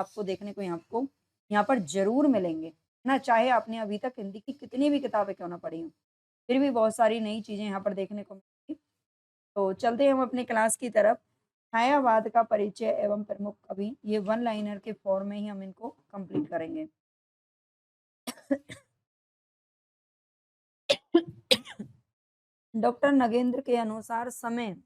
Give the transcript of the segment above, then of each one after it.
आपको देखने को यहाँ पर ज़रूर मिलेंगे, है ना? चाहे आपने अभी तक हिंदी की कितनी भी किताबें क्यों ना पढ़ी हों, फिर भी बहुत सारी नई चीज़ें यहाँ पर देखने को मिलेंगी। तो चलते हैं हम अपनी क्लास की तरफ। छायावाद का परिचय एवं प्रमुख कवि, ये वन लाइनर के फॉर्म में ही हम इनको कंप्लीट करेंगे। डॉक्टर नगेंद्र के अनुसार समय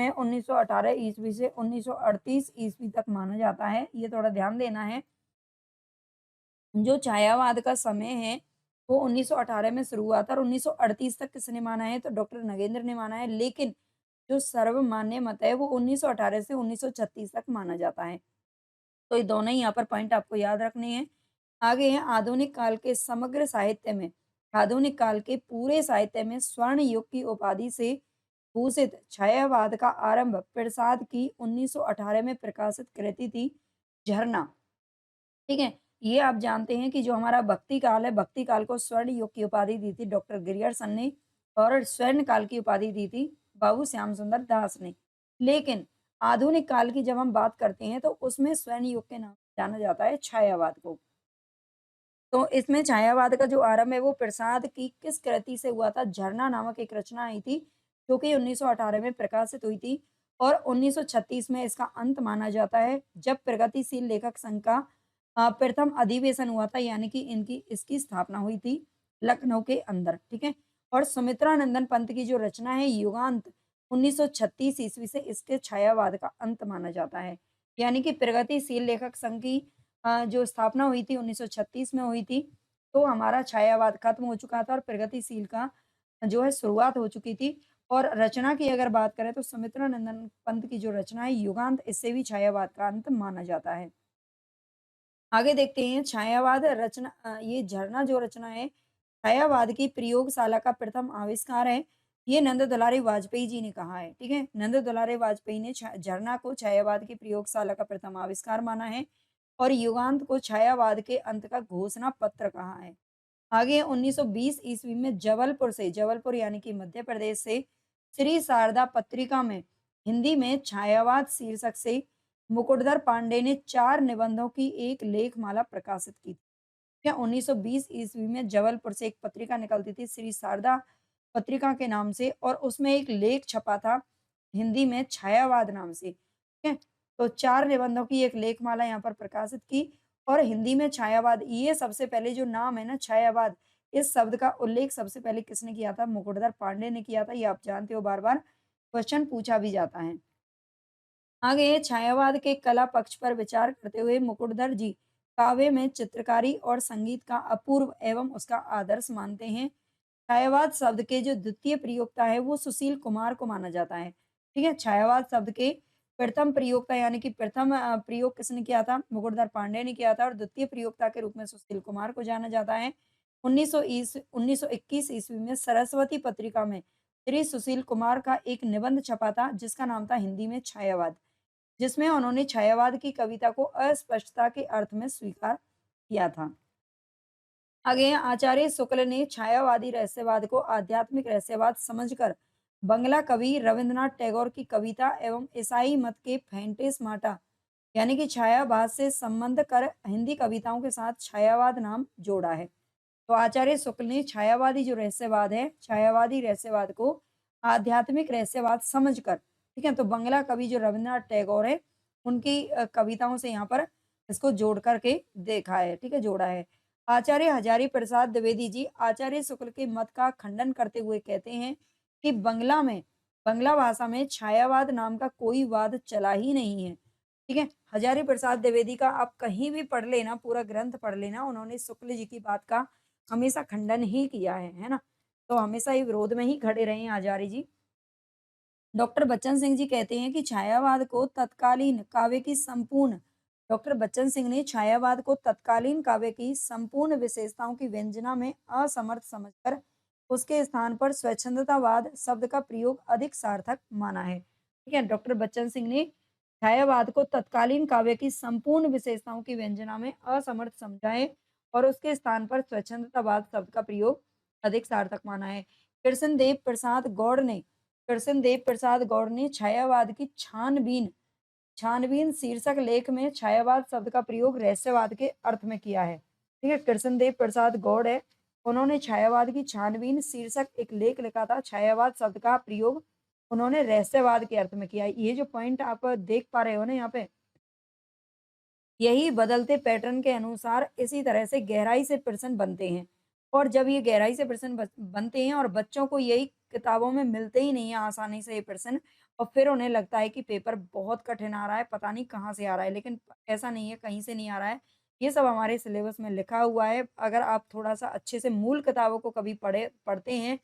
1918 ईस्वी से 1938 ईस्वी तक माना जाता है। ये थोड़ा ध्यान देना है। जो छायावाद का समय है, वो 1918 में शुरू हुआ था और 1938 तक किसने माना है? तो डॉक्टर नगेंद्र ने माना है। लेकिन जो सर्वमान्य मत है, वो 1918 से 1936 तक माना जाता है। तो ये दोनों ही यहाँ पर पॉइंट आपको याद रखने हैं। आगे है आधुनिक काल के समग्र साहित्य में, आधुनिक काल के पूरे साहित्य में स्वर्ण युग की उपाधि से भूषित छायावाद का आरंभ प्रसाद की 1918 में प्रकाशित कृति थी, झरना। ठीक है? ये आप जानते हैं कि जो हमारा भक्ति काल है, भक्ति काल को स्वर्ण युग की उपाधि दी थी डॉक्टर गिरियर्सन ने और स्वर्ण काल की उपाधि दी थी बाबू श्याम सुंदर दास ने। लेकिन आधुनिक काल की जब हम बात करते हैं, तो उसमें स्वर्ण युग के नाम से जाना जाता है छायावाद को। तो इसमें छायावाद का जो आरंभ है, वो प्रसाद की किस कृति से हुआ था? झरना नामक एक रचना आई थी, जो कि 1918 में प्रकाशित हुई थी और 1936 में इसका अंत माना जाता है, जब प्रगतिशील लेखक संघ का प्रथम अधिवेशन हुआ था, यानी कि इनकी इसकी स्थापना हुई थी लखनऊ के अंदर, ठीक है? और सुमित्रा नंदन पंत की जो रचना है युगांत 1936 ईस्वी से इसके छायावाद का अंत माना जाता है। यानी कि प्रगतिशील लेखक संघ की जो स्थापना हुई थी 1936 में हुई थी, तो हमारा छायावाद खत्म हो चुका था और प्रगतिशील का जो है शुरुआत हो चुकी थी। और रचना की अगर बात करें, तो सुमित्रा नंदन पंत की जो रचना है युगांत, इससे भी छायावाद का अंत माना जाता है। आगे देखते हैं छायावाद रचना, ये झरना जो रचना है, छायावाद की प्रयोगशाला का प्रथम आविष्कार है। ये नंद दुलारी वाजपेयी जी ने कहा है, ठीक है? नंद दुलारे वाजपेयी ने झरना को छायावाद की प्रयोगशाला का प्रथम आविष्कार माना है और युगांत को छायावाद के अंत का घोषणा पत्र कहा है। आगे 1920 ईस्वी में जबलपुर यानी कि मध्य प्रदेश से श्री शारदा पत्रिका में हिंदी में छायावाद शीर्षक से मुकुटधर पांडे ने 4 निबंधों की एक लेखमाला प्रकाशित की थी। क्या 1920 ईस्वी में जबलपुर से एक पत्रिका निकलती थी श्री शारदा पत्रिका के नाम से और उसमें एक लेख छपा था हिंदी में छायावाद नाम से, ठीक है? तो 4 निबंधों की एक लेखमाला यहाँ पर प्रकाशित की और हिंदी में छायावाद, ये सबसे पहले जो नाम है ना छायावाद, इस शब्द का उल्लेख सबसे पहले किसने किया था? मुकुटधर पांडे ने किया था। ये आप जानते हो, बार-बार क्वेश्चन पूछा भी जाता है। आगे छायावाद के कला पक्ष पर विचार करते हुए मुकुटधर जी काव्य में चित्रकारी और संगीत का अपूर्व एवं उसका आदर्श मानते हैं। छायावाद शब्द के जो द्वितीय प्रयोक्ता है, वो सुशील कुमार को माना जाता है, ठीक है? छायावाद शब्द के प्रथम प्रयोक्ता यानी कि प्रथम प्रयोग किसने किया था? मुकुटधर पांडे ने किया था और द्वितीय प्रयोक्ता के रूप में सुशील कुमार को जाना जाता है। 1921 ईस्वी में सरस्वती पत्रिका में श्री सुशील कुमार का एक निबंध छपा था, जिसका नाम था हिंदी में छायावाद, जिसमें उन्होंने छायावाद की कविता को अस्पष्टता के अर्थ में स्वीकार किया था। आगे आचार्य शुक्ल ने छायावादी रहस्यवाद को आध्यात्मिक रहस्यवाद समझकर बंगला कवि रविंद्रनाथ टैगोर की कविता एवं ईसाई मत के फैंटेस्माटा यानी कि छायावाद से संबंध कर हिंदी कविताओं के साथ छायावाद नाम जोड़ा है। तो आचार्य शुक्ल ने छायावादी जो रहस्यवाद है, छायावादी रहस्यवाद को आध्यात्मिक रहस्यवाद समझकर, ठीक है? तो बंगला कवि जो रविंद्रनाथ टैगोर है, उनकी कविताओं से यहाँ पर इसको जोड़ करके देखा है, ठीक है? जोड़ा है। आचार्य हजारी प्रसाद द्विवेदी जी आचार्य शुक्ल के मत का खंडन करते हुए कहते हैं कि बंगला भाषा में छायावाद नाम का कोई वाद चला ही नहीं है, ठीक है? हजारी प्रसाद द्विवेदी का आप कहीं भी पढ़ लेना, पूरा ग्रंथ पढ़ लेना, उन्होंने शुक्ल जी की बात का हमेशा खंडन ही किया है ना? तो हमेशा ही विरोध में ही खड़े रहे हैं आचार्य जी। डॉक्टर बच्चन सिंह जी कहते हैं कि छायावाद को तत्कालीन काव्य की संपूर्ण डॉक्टर बच्चन सिंह ने छायावाद को तत्कालीन काव्य की संपूर्ण विशेषताओं की व्यंजना में असमर्थ समझकर उसके स्थान पर स्वच्छंदतावाद शब्द का प्रयोग अधिक सार्थक माना है, ठीक है? डॉक्टर बच्चन सिंह ने छायावाद को तत्कालीन काव्य की संपूर्ण विशेषताओं की व्यंजना में असमर्थ समझा है और उसके स्थान पर स्वच्छंदतावाद शब्द का प्रयोग अधिक सार्थक माना है। कृष्णदेव प्रसाद गौड़ ने कृष्णदेव प्रसाद गौड़ ने छायावाद की छानबीन छानबीन शीर्षक लेख में छायावाद शब्द का प्रयोग रहस्यवाद के अर्थ में किया है। ठीक है, कृष्णदेव प्रसाद गौड़ है, उन्होंने छायावाद की छानबीन शीर्षक एक लेख लिखा था। छायावाद शब्द का प्रयोग उन्होंने रहस्यवाद के अर्थ में किया है। ये जो पॉइंट आप देख पा रहे हो ना यहाँ पे, यही बदलते पैटर्न के अनुसार इसी तरह से गहराई से प्रश्न बनते हैं। और जब ये गहराई से प्रश्न बनते हैं और बच्चों को यही किताबों में मिलते ही नहीं है आसानी से ये प्रश्न, और फिर उन्हें लगता है कि पेपर बहुत कठिन आ रहा है, पता नहीं कहाँ से आ रहा है, लेकिन ऐसा नहीं है, कहीं से नहीं आ रहा है। ये सब हमारे सिलेबस में लिखा हुआ है। अगर आप थोड़ा सा अच्छे से मूल किताबों को कभी पढ़ते हैं,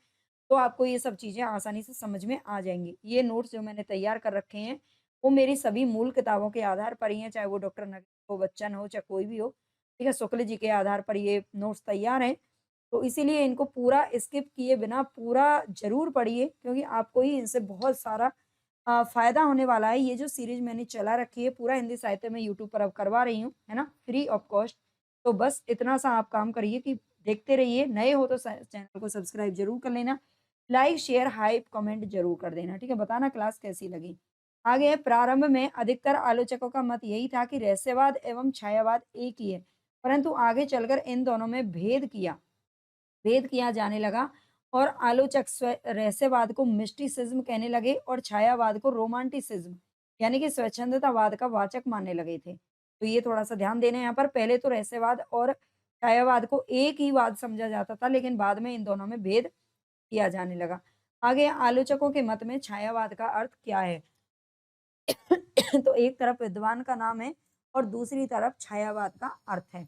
तो आपको ये सब चीजें आसानी से समझ में आ जाएंगी। ये नोट्स जो मैंने तैयार कर रखे हैं, वो मेरी सभी मूल किताबों के आधार पर ही हैं, चाहे वो डॉक्टर हो, बच्चन हो, चाहे कोई भी हो। ठीक है, शुक्ल जी के आधार पर ये नोट्स तैयार हैं। तो इसीलिए इनको पूरा स्किप किए बिना पूरा ज़रूर पढ़िए, क्योंकि आपको ही इनसे बहुत सारा फ़ायदा होने वाला है। ये जो सीरीज़ मैंने चला रखी है, पूरा हिंदी साहित्य में यूट्यूब पर अब करवा रही हूँ, है ना? Free of cost. तो बस इतना सा आप काम करिए कि देखते रहिए। नए हो तो चैनल को सब्सक्राइब ज़रूर कर लेना। लाइक, शेयर, हाइप, कमेंट ज़रूर कर देना, ठीक है? बताना क्लास कैसी लगी। आगे है, प्रारंभ में अधिकतर आलोचकों का मत यही था कि रहस्यवाद एवं छायावाद एक ही है, परंतु आगे चलकर इन दोनों में भेद किया जाने लगा और आलोचक रहस्यवाद को मिस्टिसिज्म कहने लगे और छायावाद को रोमांटिसिज्म यानी कि स्वच्छंदतावाद का वाचक मानने लगे थे। तो ये थोड़ा सा ध्यान देना है यहाँ पर। पहले तो रहस्यवाद और छायावाद को एक ही वाद समझा जाता था, लेकिन बाद में इन दोनों में भेद किया जाने लगा। आगे आलोचकों के मत में छायावाद का अर्थ क्या है? तो एक तरफ विद्वान का नाम है और दूसरी तरफ छायावाद का अर्थ है।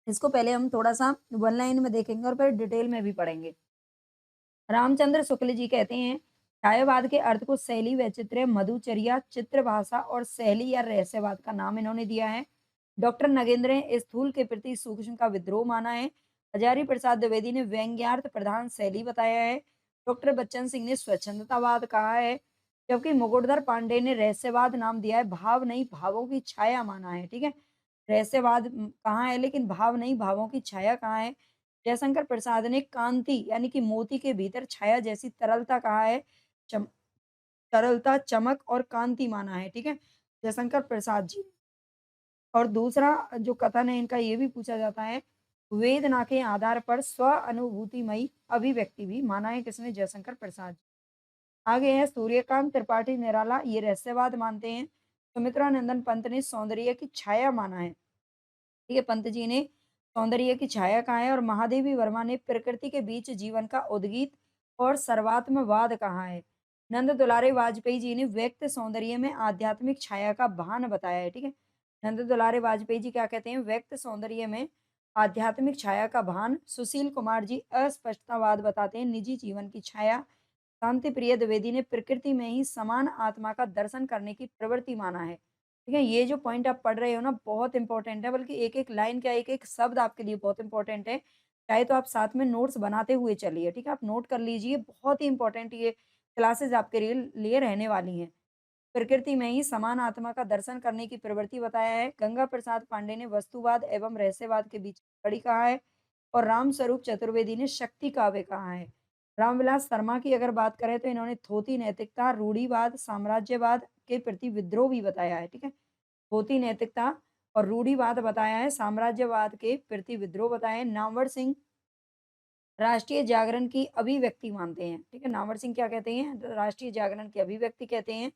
इसको पहले हम थोड़ा-सा वन लाइन में देखेंगे और फिर डिटेल में भी पढ़ेंगे। रामचंद्र शुक्ल जी कहते हैं, छायावाद के अर्थ को शैली, वैचित्र्य, मधुचर्या, चित्र भाषा और शैली या रहस्यवाद का नाम इन्होंने दिया है। डॉक्टर नगेंद्र ने स्थूल के प्रति सूक्ष्म का विद्रोह माना है। हजारी प्रसाद द्विवेदी ने व्यंग्यार्थ प्रधान शैली बताया है। डॉक्टर बच्चन सिंह ने स्वच्छंदतावाद कहा है, जबकि मुकुटधर पांडे ने रहस्यवाद नाम दिया है। भाव नहीं, भावों की छाया माना है। ठीक है, रहस्यवाद कहाँ है, लेकिन भाव नहीं, भावों की छाया कहाँ है? जयशंकर प्रसाद ने कांति यानी कि मोती के भीतर छाया जैसी तरलता कहा है। चम तरलता, चमक और कांति माना है, ठीक है? जयशंकर प्रसाद जी। और दूसरा जो कथन है इनका, ये भी पूछा जाता है, वेदना के आधार पर स्व अनुभूतिमयी अभिव्यक्ति भी माना है। किसने? जयशंकर प्रसाद। आगे है सूर्यकांत त्रिपाठी निराला, ये रहस्यवाद मानते हैं। सुमित्रा नंदन पंत ने सौंदर्य की छाया माना है। ठीक है, पंत जी ने सौंदर्य की छाया कहा है। और महादेवी वर्मा ने प्रकृति के बीच जीवन का उद्गीत और सर्वात्मवाद कहा है। नंद दुलारे वाजपेयी जी ने व्यक्त सौंदर्य में आध्यात्मिक छाया का भान बताया है। ठीक है, नंद दुलारे वाजपेयी जी क्या कहते हैं? व्यक्त सौंदर्य में आध्यात्मिक छाया का भान। सुशील कुमार जी अस्पष्टतावाद बताते हैं, निजी जीवन की छाया। शांति प्रिय द्विवेदी ने प्रकृति में ही समान आत्मा का दर्शन करने की प्रवृत्ति माना है। ठीक है, ये जो पॉइंट आप पढ़ रहे हो ना, बहुत इंपॉर्टेंट है, बल्कि एक-एक लाइन क्या, एक-एक शब्द आपके लिए बहुत इंपॉर्टेंट है। चाहे तो आप साथ में नोट्स बनाते हुए चलिए, ठीक है? आप नोट कर लीजिए, बहुत ही इंपॉर्टेंट ये क्लासेस आपके लिए रहने वाली हैं। प्रकृति में ही समान आत्मा का दर्शन करने की प्रवृत्ति बताया है। गंगा प्रसाद पांडे ने वस्तुवाद एवं रहस्यवाद के बीच कड़ी कहा है। और राम स्वरूप चतुर्वेदी ने शक्ति काव्य कहा है। रामविलास शर्मा की अगर बात करें तो इन्होंने थोथी नैतिकता, रूढ़िवाद, साम्राज्यवाद के प्रति विद्रोह भी बताया है। ठीक है, थोथी नैतिकता और रूढ़िवाद बताया है, साम्राज्यवाद के प्रति विद्रोह बताया है। नामवर सिंह राष्ट्रीय जागरण की अभिव्यक्ति मानते हैं। ठीक है, नामवर सिंह क्या कहते हैं? राष्ट्रीय जागरण की अभिव्यक्ति कहते हैं।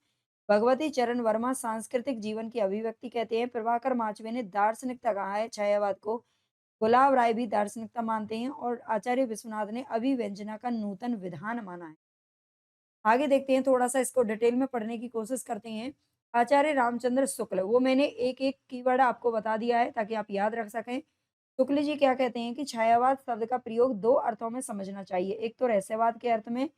भगवती चरण वर्मा सांस्कृतिक जीवन की अभिव्यक्ति कहते हैं। प्रभाकर माचवे ने दार्शनिकता कहा है छायावाद को। गुलाब राय भी दार्शनिकता मानते हैं और आचार्य विश्वनाथ ने अभिव्यंजना का नूतन विधान माना है। आगे देखते हैं, थोड़ा सा इसको डिटेल में पढ़ने की कोशिश करते हैं। आचार्य रामचंद्र शुक्ल, वो मैंने एक एक कीवर्ड आपको बता दिया है ताकि आप याद रख सकें। शुक्ल जी क्या कहते हैं कि छायावाद शब्द का प्रयोग दो अर्थों में समझना चाहिए। एक तो रहस्यवाद के अर्थ में,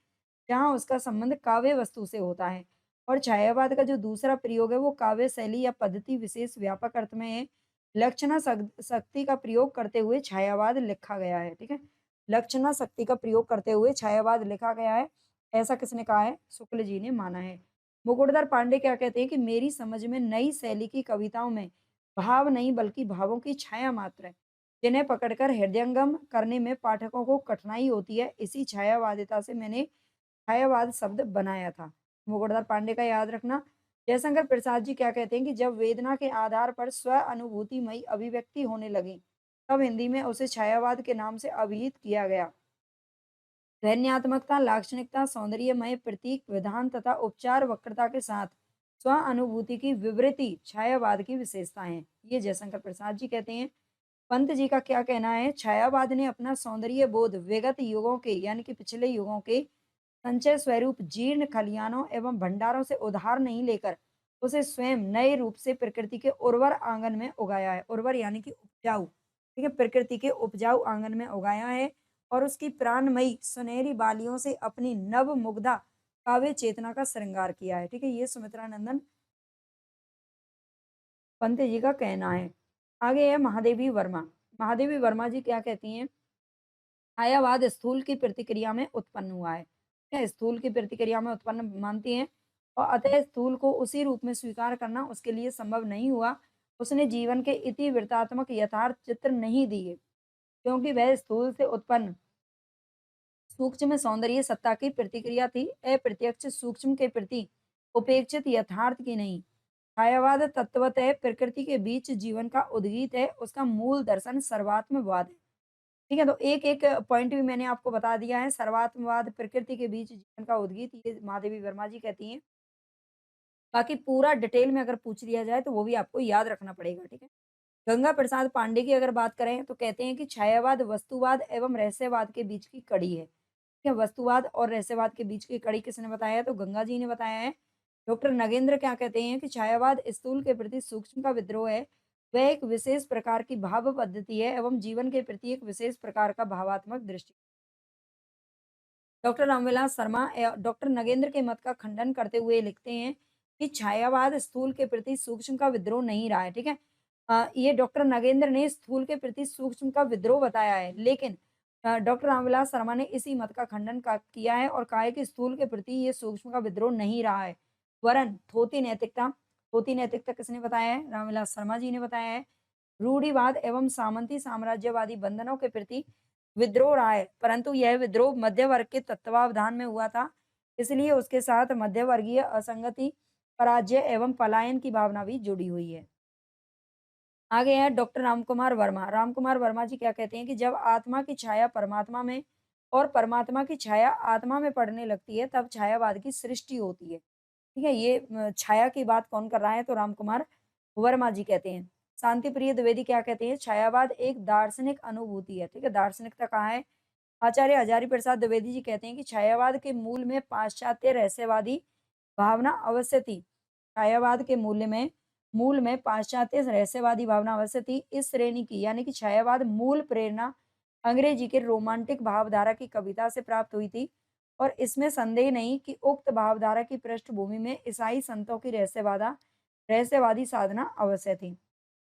जहाँ उसका संबंध काव्य वस्तु से होता है। और छायावाद का जो दूसरा प्रयोग है वो काव्य शैली या पद्धति विशेष व्यापक अर्थ में है। लक्षणा शक्ति का प्रयोग करते हुए छायावाद लिखा गया है। ठीक है, लक्षणा शक्ति का प्रयोग करते हुए छायावाद लिखा गया है। ऐसा किसने कहा है? शुक्ल जी ने माना है। मुकुटधर पांडे क्या कहते हैं कि मेरी समझ में नई शैली की कविताओं में भाव नहीं बल्कि भावों की छाया मात्र है। जिन्हें पकड़कर हृदयंगम करने में पाठकों को कठिनाई होती है। इसी छायावादिता से मैंने छायावाद शब्द बनाया था। मुकुटधर पांडे का याद रखना। जयशंकर प्रसाद जी क्या कहते हैं कि जब वेदना के आधार पर स्व अनुभूतिमयी अभिव्यक्ति होने लगी, तब हिंदी में उसे छायावाद के नाम से अभिहित किया गया। ध्वन्यात्मकता, लाक्षणिकता, सौंदर्यमय प्रतीक, विधान तथा उपचार वक्रता के साथ स्व अनुभूति की विवृति छायावाद की विशेषताएं हैं। ये जयशंकर प्रसाद जी कहते हैं। पंत जी का क्या कहना है? छायावाद ने अपना सौंदर्य बोध विगत युगों के यानी कि पिछले युगों के संचय स्वरूप जीर्ण खलियानों एवं भंडारों से उधार नहीं लेकर उसे स्वयं नए रूप से प्रकृति के उर्वर आंगन में उगाया है। उर्वर यानी कि उपजाऊ, ठीक है, प्रकृति के उपजाऊ आंगन में उगाया है और उसकी प्राणमयी सुनहरी बालियों से अपनी नव मुग्धा काव्य चेतना का श्रृंगार किया है। ठीक है, ये सुमित्रा नंदन पंत जी का कहना है। आगे है महादेवी वर्मा। महादेवी वर्मा जी क्या कहती हैं? छायावाद स्थूल की प्रतिक्रिया में उत्पन्न हुआ है। क्या स्थूल की प्रतिक्रिया में उत्पन्न मानती हैं और अतः स्थूल को उसी रूप में स्वीकार करना उसके लिए संभव नहीं हुआ। उसने जीवन के इति वृत्तात्मक यथार्थ चित्र नहीं दिए, क्योंकि वह स्थूल से उत्पन्न सूक्ष्म सौंदर्य सत्ता की प्रतिक्रिया थी, अप्रत्यक्ष सूक्ष्म के प्रति उपेक्षित यथार्थ की नहीं। छायावाद तत्वतः प्रकृति के बीच जीवन का उद्गीत है, उसका मूल दर्शन सर्वात्मवाद है। ठीक है, तो एक-एक पॉइंट भी मैंने आपको बता दिया है। सर्वात्मवाद, प्रकृति के बीच जीवन का उद्गीत, ये महादेवी वर्मा जी कहती हैं। बाकी पूरा डिटेल में अगर पूछ लिया जाए तो वो भी आपको याद रखना पड़ेगा, ठीक है। गंगा प्रसाद पांडे की अगर बात करें तो कहते हैं कि छायावाद वस्तुवाद एवं रहस्यवाद के बीच की कड़ी है। ठीक है, वस्तुवाद और रहस्यवाद के बीच की कड़ी किसने बताया है? तो गंगा जी ने बताया है। डॉक्टर नगेंद्र क्या कहते हैं कि छायावाद स्थूल के प्रति सूक्ष्म का विद्रोह है। वह एक विशेष प्रकार की भाव पद्धति है एवं जीवन के प्रति एक विशेष प्रकार का भावात्मक दृष्टि। डॉक्टर रामविलास शर्मा डॉक्टर नगेंद्र के मत का खंडन करते हुए लिखते हैं कि छायावाद स्थूल के प्रति सूक्ष्म का विद्रोह नहीं रहा है। ठीक है, ये डॉक्टर नगेंद्र ने स्थूल के प्रति सूक्ष्म का विद्रोह बताया है, लेकिन डॉक्टर रामविलास शर्मा ने इसी मत का खंडन किया है और कहा है कि स्थूल के प्रति ये सूक्ष्म का विद्रोह नहीं रहा है, वरन थोथी नैतिकता किसने बताया है? रामविलास शर्मा जी ने बताया है। रूढ़िवाद एवं सामंती साम्राज्यवादी बंधनों के प्रति विद्रोह रहा है, परंतु यह विद्रोह मध्य वर्ग के तत्वावधान में हुआ था, इसलिए उसके साथ मध्यवर्गीय असंगति, पराजय एवं पलायन की भावना भी जुड़ी हुई है। आगे है डॉक्टर रामकुमार वर्मा। रामकुमार वर्मा जी क्या कहते हैं कि जब आत्मा की छाया परमात्मा में और परमात्मा की छाया आत्मा में पड़ने लगती है, तब छायावाद की सृष्टि होती है। ठीक है, ये छाया की बात कौन कर रहा है? तो रामकुमार वर्मा जी कहते हैं। शांति प्रिय द्विवेदी क्या कहते हैं? छायावाद एक दार्शनिक अनुभूति है। ठीक है, दार्शनिकता कहाँ है? आचार्य हजारी प्रसाद द्विवेदी जी कहते हैं कि छायावाद के मूल में पाश्चात्य रहस्यवादी भावना अवश्य थी। छायावाद के मूल में पाश्चात्य रहस्यवादी भावना अवश्य थी। इस श्रेणी की यानी कि छायावाद मूल प्रेरणा अंग्रेजी के रोमांटिक भावधारा की कविता से प्राप्त हुई थी और इसमें संदेह नहीं कि उक्त भावधारा की पृष्ठभूमि में ईसाई संतों की रहस्यवादी साधना अवश्य थी।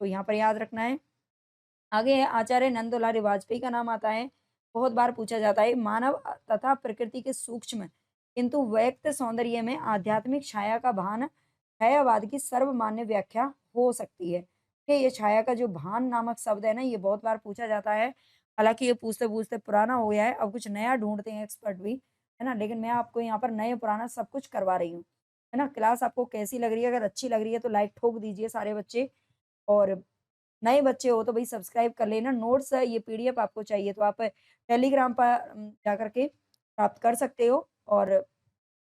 तो यहाँ पर याद रखना है। आगे है आचार्य नंदुलारी वाजपेयी का नाम आता है। बहुत बार पूछा जाता है मानव तथा प्रकृति के सूक्ष्म किंतु व्यक्त सौंदर्य में आध्यात्मिक छाया का भान छायावाद की सर्वमान्य व्याख्या हो सकती है। ठीक, ये छाया का जो भान नामक शब्द है ना, ये बहुत बार पूछा जाता है। हालांकि ये पूछते पूछते पुराना हो गया है, अब कुछ नया ढूंढते हैं एक्सपर्ट भी, है ना। लेकिन मैं आपको यहाँ पर नए पुराना सब कुछ करवा रही हूँ, है ना। क्लास आपको कैसी लग रही है? अगर अच्छी लग रही है तो लाइक ठोक दीजिए सारे बच्चे, और नए बच्चे हो तो भई सब्सक्राइब कर लेना। नोट्स ये पीडीएफ आपको चाहिए तो आप टेलीग्राम पर जाकर के प्राप्त कर सकते हो और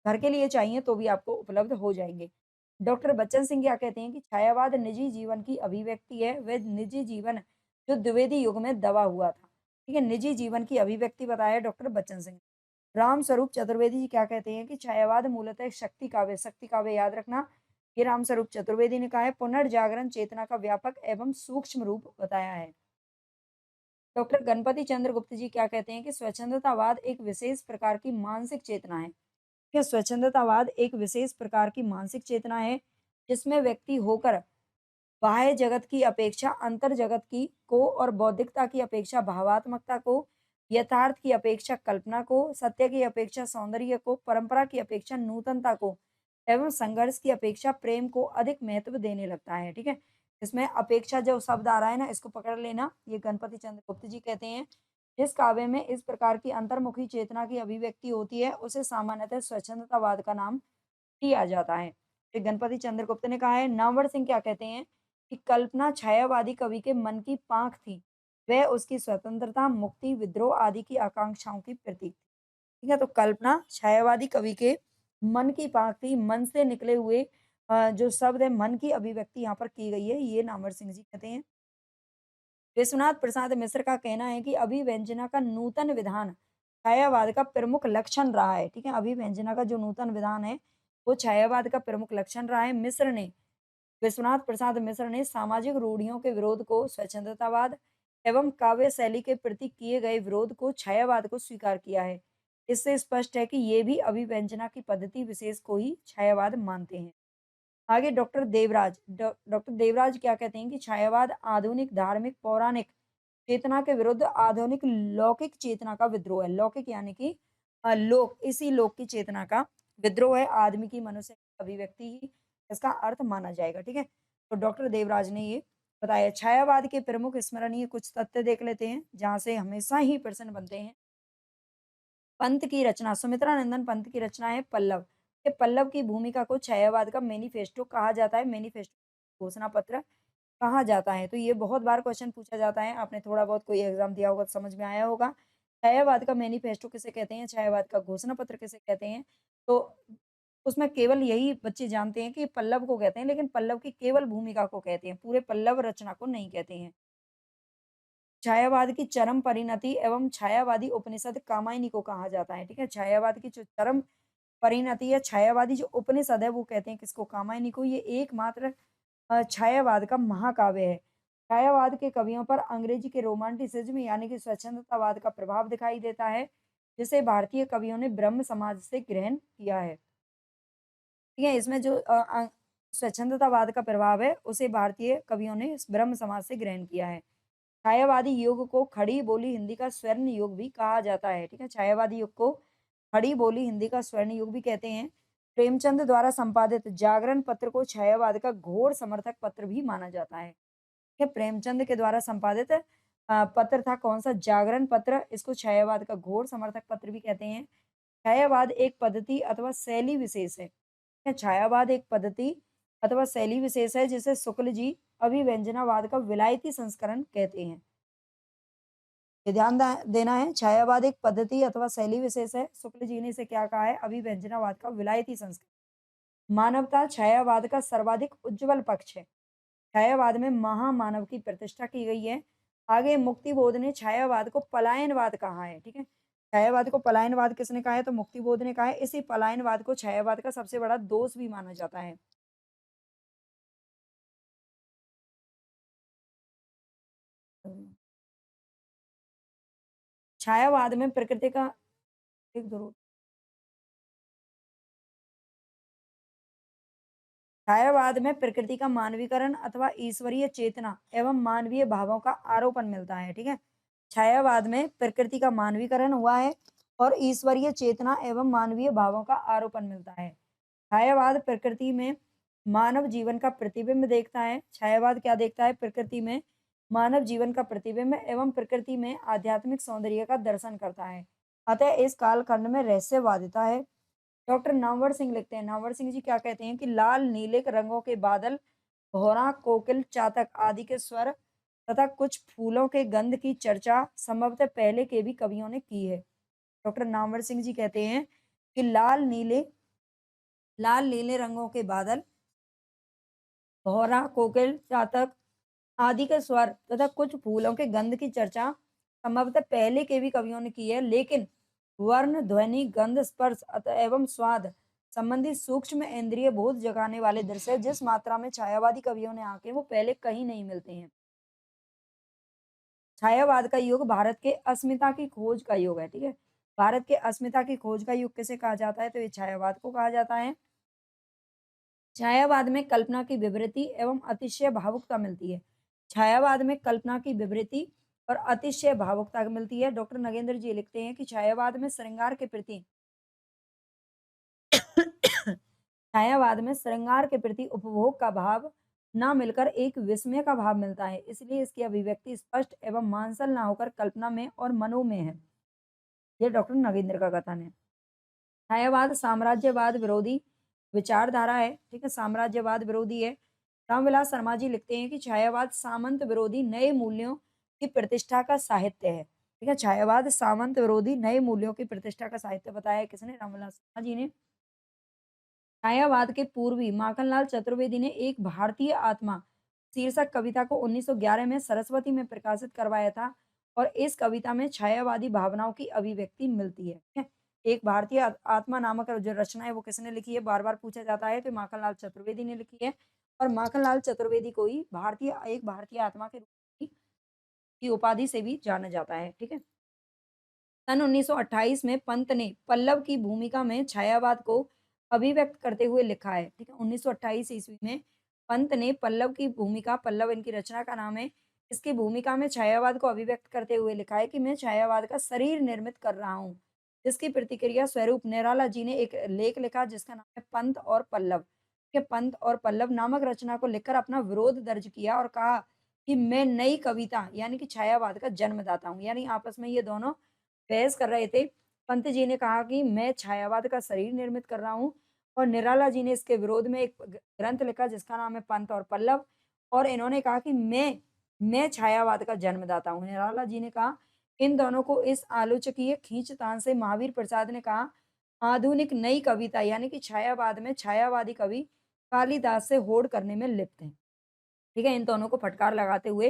घर के लिए चाहिए तो भी आपको उपलब्ध हो जाएँगे। डॉक्टर बच्चन सिंह क्या कहते हैं कि छायावाद निजी जीवन की अभिव्यक्ति है। वह निजी जीवन जो द्विवेदी युग में दबा हुआ था। ठीक है, निजी जीवन की अभिव्यक्ति बताया है डॉक्टर बच्चन सिंह। रामस्वरूप चतुर्वेदी जी क्या कहते हैं कि छायावाद मूलतः शक्ति काव्य याद रखना। ये रामस्वरूप चतुर्वेदी ने कहा है। पुनर्जागरण चेतना का व्यापक एवं सूक्ष्म रूप बताया है। डॉक्टर गणपति चंद्र गुप्त जी क्या कहते हैं कि स्वच्छंदतावाद एक विशेष प्रकार की मानसिक चेतना है। क्या स्वच्छंदतावाद एक विशेष प्रकार की मानसिक चेतना है जिसमें व्यक्ति होकर बाह्य जगत की अपेक्षा अंतर जगत की को और बौद्धिकता की अपेक्षा भावात्मकता को, यथार्थ की अपेक्षा कल्पना को, सत्य की अपेक्षा सौंदर्य को, परंपरा की अपेक्षा नूतनता को एवं संघर्ष की अपेक्षा प्रेम को अधिक महत्व देने लगता है। ठीक है, इसमें अपेक्षा जो शब्द आ रहा है ना, इसको पकड़ लेना। ये गणपति चंद्रगुप्त जी कहते हैं, जिस काव्य में इस प्रकार की अंतर्मुखी चेतना की अभिव्यक्ति होती है, उसे सामान्यतः स्वच्छंदतावाद का नाम दिया जाता है। ये गणपति चंद्रगुप्त ने कहा है। नामवर सिंह क्या कहते हैं कि कल्पना छायावादी कवि के मन की पांख थी। वह उसकी स्वतंत्रता, मुक्ति, विद्रोह आदि की आकांक्षाओं की प्रतीक थी। ठीक है, तो कल्पना छायावादी कवि के मन की पांख थी। मन से निकले हुए जो शब्द है, मन की अभिव्यक्ति यहाँ पर की गई है, ये नामवर सिंह जी कहते हैं। विश्वनाथ प्रसाद मिश्र का कहना है कि अभिव्यंजना का नूतन विधान छायावाद का प्रमुख लक्षण रहा है। ठीक है, अभिव्यंजना का जो नूतन विधान है, वो छायावाद का प्रमुख लक्षण रहा है। विश्वनाथ प्रसाद मिश्र ने सामाजिक रूढ़ियों के विरोध को स्वच्छंदतावाद एवं काव्य शैली के प्रति किए गए विरोध को छायावाद को स्वीकार किया है। इससे स्पष्ट है कि ये भी अभिव्यंजना की पद्धति विशेष को ही छायावाद मानते हैं। आगे डॉक्टर देवराज क्या कहते हैं कि छायावाद आधुनिक धार्मिक पौराणिक चेतना के विरुद्ध आधुनिक लौकिक चेतना का विद्रोह है। लौकिक यानी कि लोक, इसी लोक की चेतना का विद्रोह है। आदमी की मनुष्य की अभिव्यक्ति ही इसका अर्थ माना जाएगा। ठीक है, तो डॉक्टर देवराज ने ये बताया। छायावाद के प्रमुख स्मरणीय कुछ तथ्य देख लेते हैं, जहां से हमेशा ही प्रश्न बनते हैं। पंत की रचना, सुमित्रा नंदन पंत की रचना है पल्लव। ये पल्लव की भूमिका को छायावाद का मैनिफेस्टो कहा जाता है। मैनिफेस्टो घोषणा पत्र कहा जाता है। तो ये बहुत बार क्वेश्चन पूछा जाता है, आपने थोड़ा बहुत कोई एग्जाम दिया होगा तो समझ में आया होगा। छायावाद का मैनिफेस्टो किसे कहते हैं, छायावाद का घोषणा पत्र किसे कहते हैं? तो उसमें केवल यही बच्चे जानते हैं कि पल्लव को कहते हैं, लेकिन पल्लव की केवल भूमिका को कहते हैं, पूरे पल्लव रचना को नहीं कहते हैं। छायावाद की चरम परिणति एवं छायावादी उपनिषद कामायनी को कहा जाता है। ठीक है, छायावाद की जो चरम परिणति है, छायावादी जो उपनिषद है, वो कहते हैं किसको? कामायनी को। ये एकमात्र छायावाद का महाकाव्य है। छायावाद के कवियों पर अंग्रेजी के रोमांटिसिज्म यानी कि स्वच्छंदतावाद का प्रभाव दिखाई देता है, जिसे भारतीय कवियों ने ब्रह्म समाज से ग्रहण किया है। ठीक है, इसमें जो स्वच्छंदतावाद का प्रभाव है, उसे भारतीय कवियों ने इस ब्रह्म समाज से ग्रहण किया है। छायावादी युग को खड़ी बोली हिंदी का स्वर्ण युग भी कहा जाता है। ठीक है, छायावादी युग को खड़ी बोली हिंदी का स्वर्ण युग भी कहते हैं। प्रेमचंद द्वारा संपादित जागरण पत्र को छायावाद का घोर समर्थक पत्र भी माना जाता है। ठीक है, प्रेमचंद के द्वारा संपादित पत्र था कौन सा? जागरण पत्र। इसको छायावाद का घोर समर्थक पत्र भी कहते हैं। छायावाद एक पद्धति अथवा शैली विशेष है। छायावाद एक पद्धति अथवा शैली विशेष है, जिसे शुक्ल जी अभिव्यंजनावाद का विलायती संस्करण कहते हैं। ये ध्यान देना है, छायावाद एक पद्धति अथवा शैली विशेष है। शुक्ल जी ने इसे क्या कहा है? अभिव्यंजनावाद का विलायती संस्करण। मानवता छायावाद का सर्वाधिक उज्जवल पक्ष है। छायावाद में महामानव की प्रतिष्ठा की गई है। आगे मुक्तिबोध ने छायावाद को पलायनवाद कहा है। ठीक है, छायावाद को पलायनवाद किसने कहा है? तो मुक्तिबोध ने कहा है। इसी पलायनवाद को छायावाद का सबसे बड़ा दोष भी माना जाता है। छायावाद में प्रकृति का एक ध्रुव छायावाद में प्रकृति का मानवीकरण अथवा ईश्वरीय चेतना एवं मानवीय भावों का आरोपण मिलता है। ठीक है, छायावाद में प्रकृति का मानवीकरण हुआ है और ईश्वरीय चेतना एवं मानवीय भावों का आरोपण मिलता है। छायावाद प्रकृति में मानव जीवन का प्रतिबिंब देखता है। छायावाद क्या देखता है? प्रकृति में मानव जीवन का प्रतिबिंब एवं प्रकृति में आध्यात्मिक सौंदर्य का दर्शन करता है। अतः इस कालखंड में रहस्यवादिता है। डॉक्टर नामवर सिंह लिखते हैं, नामवर सिंह जी क्या कहते हैं कि लाल नीले रंगों के बादल, भौरा, कोकिल, चातक आदि के स्वर तथा कुछ फूलों के गंध की चर्चा संभवतः पहले के भी कवियों ने की है। डॉक्टर नामवर सिंह जी कहते हैं कि लाल नीले रंगों के बादल, भौरा, कोकिल, चातक आदि के स्वर तथा कुछ फूलों के गंध की चर्चा संभवतः पहले के भी कवियों ने की है, लेकिन वर्ण, ध्वनि, गंध, स्पर्श एवं स्वाद संबंधी सूक्ष्म इंद्रिय बोध जगाने वाले दृश्य जिस मात्रा में छायावादी कवियों ने आके वो पहले कहीं नहीं मिलते हैं। छायावाद का युग भारत के अस्मिता की खोज का युग है। ठीक है, भारत के अस्मिता की खोज का युग किसे कहा जाता है? तो ये छायावाद को कहा जाता है। छायावाद में कल्पना की विवृति एवं अतिशय भावुकता मिलती है। छायावाद में कल्पना की विवृति और अतिशय भावुकता मिलती है। डॉक्टर नगेंद्र जी लिखते हैं कि छायावाद में श्रृंगार के प्रति छायावाद में श्रृंगार के प्रति उपभोग का भाव ना मिलकर एक विस्मय का भाव मिलता है, इसलिए इसकी अभिव्यक्ति स्पष्ट एवं मांसल ना होकर कल्पना में और मनो में है। ये डॉक्टर नगेंद्र का कथन है। छायावाद साम्राज्यवाद विरोधी विचारधारा है, ठीक है, साम्राज्यवाद विरोधी है। रामविलास शर्मा जी लिखते हैं कि छायावाद सामंत विरोधी नए मूल्यों की प्रतिष्ठा का साहित्य है। ठीक है, छायावाद सामंत विरोधी नए मूल्यों की प्रतिष्ठा का साहित्य बताया है किसने? रामविलास शर्मा जी ने। छायावाद के पूर्वी माखनलाल चतुर्वेदी ने एक भारतीय आत्मा शीर्षक कविता को 1911 में सरस्वती में प्रकाशित करवाया था और इस कविता में छायावादी भावनाओं की अभिव्यक्ति मिलती है। ठीक है? एक भारतीय आत्मा नामक जो रचना है वो किसने लिखी है? बार बार पूछा जाता है, तो माखनलाल चतुर्वेदी ने लिखी है। और माखनलाल चतुर्वेदी को ही एक भारतीय आत्मा के रूप की उपाधि से भी जाना जाता है। ठीक है, सन 1928 में पंत ने पल्लव की भूमिका में छायावाद को अभिव्यक्त करते हुए लिखा है। ठीक है, 1928 ईस्वी में पंत ने पल्लव की भूमिका, पल्लव इनकी रचना का नाम है, इसकी भूमिका में छायावाद को अभिव्यक्त करते हुए लिखा है कि मैं छायावाद का शरीर निर्मित कर रहा हूँ। जिसकी प्रतिक्रिया स्वरूप निराला जी ने एक लेख लिखा जिसका नाम है पंत और पल्लव। ठीक है, पंत और पल्लव नामक रचना को लिखकर अपना विरोध दर्ज किया और कहा कि मैं नई कविता यानी कि छायावाद का जन्मदाता हूँ। यानी आपस में ये दोनों बहस कर रहे थे। पंत जी ने कहा कि मैं छायावाद का शरीर निर्मित कर रहा हूँ और निराला जी ने इसके विरोध में एक ग्रंथ लिखा जिसका नाम है पंत और पल्लव, और इन्होंने कहा कि मैं छायावाद का जन्मदाता हूँ। निराला जी ने कहा, इन दोनों को इस आलोचकीय खींचतान से महावीर प्रसाद ने कहा, आधुनिक नई कविता यानी कि छायावाद में छायावादी कवि कालिदास से होड़ करने में लिप्त हैं। ठीक है, इन दोनों को फटकार लगाते हुए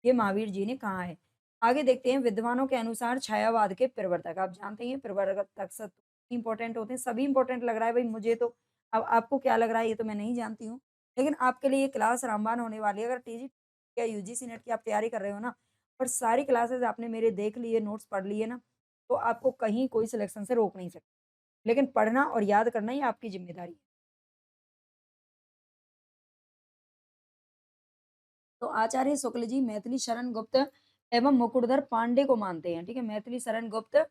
ये महावीर जी ने कहा है। आगे देखते हैं, विद्वानों के अनुसार छायावाद के प्रवर्तक, आप जानते हैं प्रवर्तक सब इंपॉर्टेंट होते हैं, सभी इंपॉर्टेंट लग रहा है भाई मुझे तो। अब आपको क्या लग रहा है ये तो मैं नहीं जानती हूँ, लेकिन आपके लिए ये क्लास रामबान होने वाली है। अगर टीजी या यूजीसी नेट की आप तैयारी कर रहे हो ना, और सारी क्लासेस आपने मेरे देख लिए, नोट्स पढ़ लिए ना, तो आपको कहीं कोई सिलेक्शन से रोक नहीं सकता। लेकिन पढ़ना और याद करना ही आपकी जिम्मेदारी है। तो आचार्य शुक्ल जी मैथिली शरण गुप्त एवं मुकुटधर पांडे को मानते हैं। ठीक है, मैथिली शरण गुप्त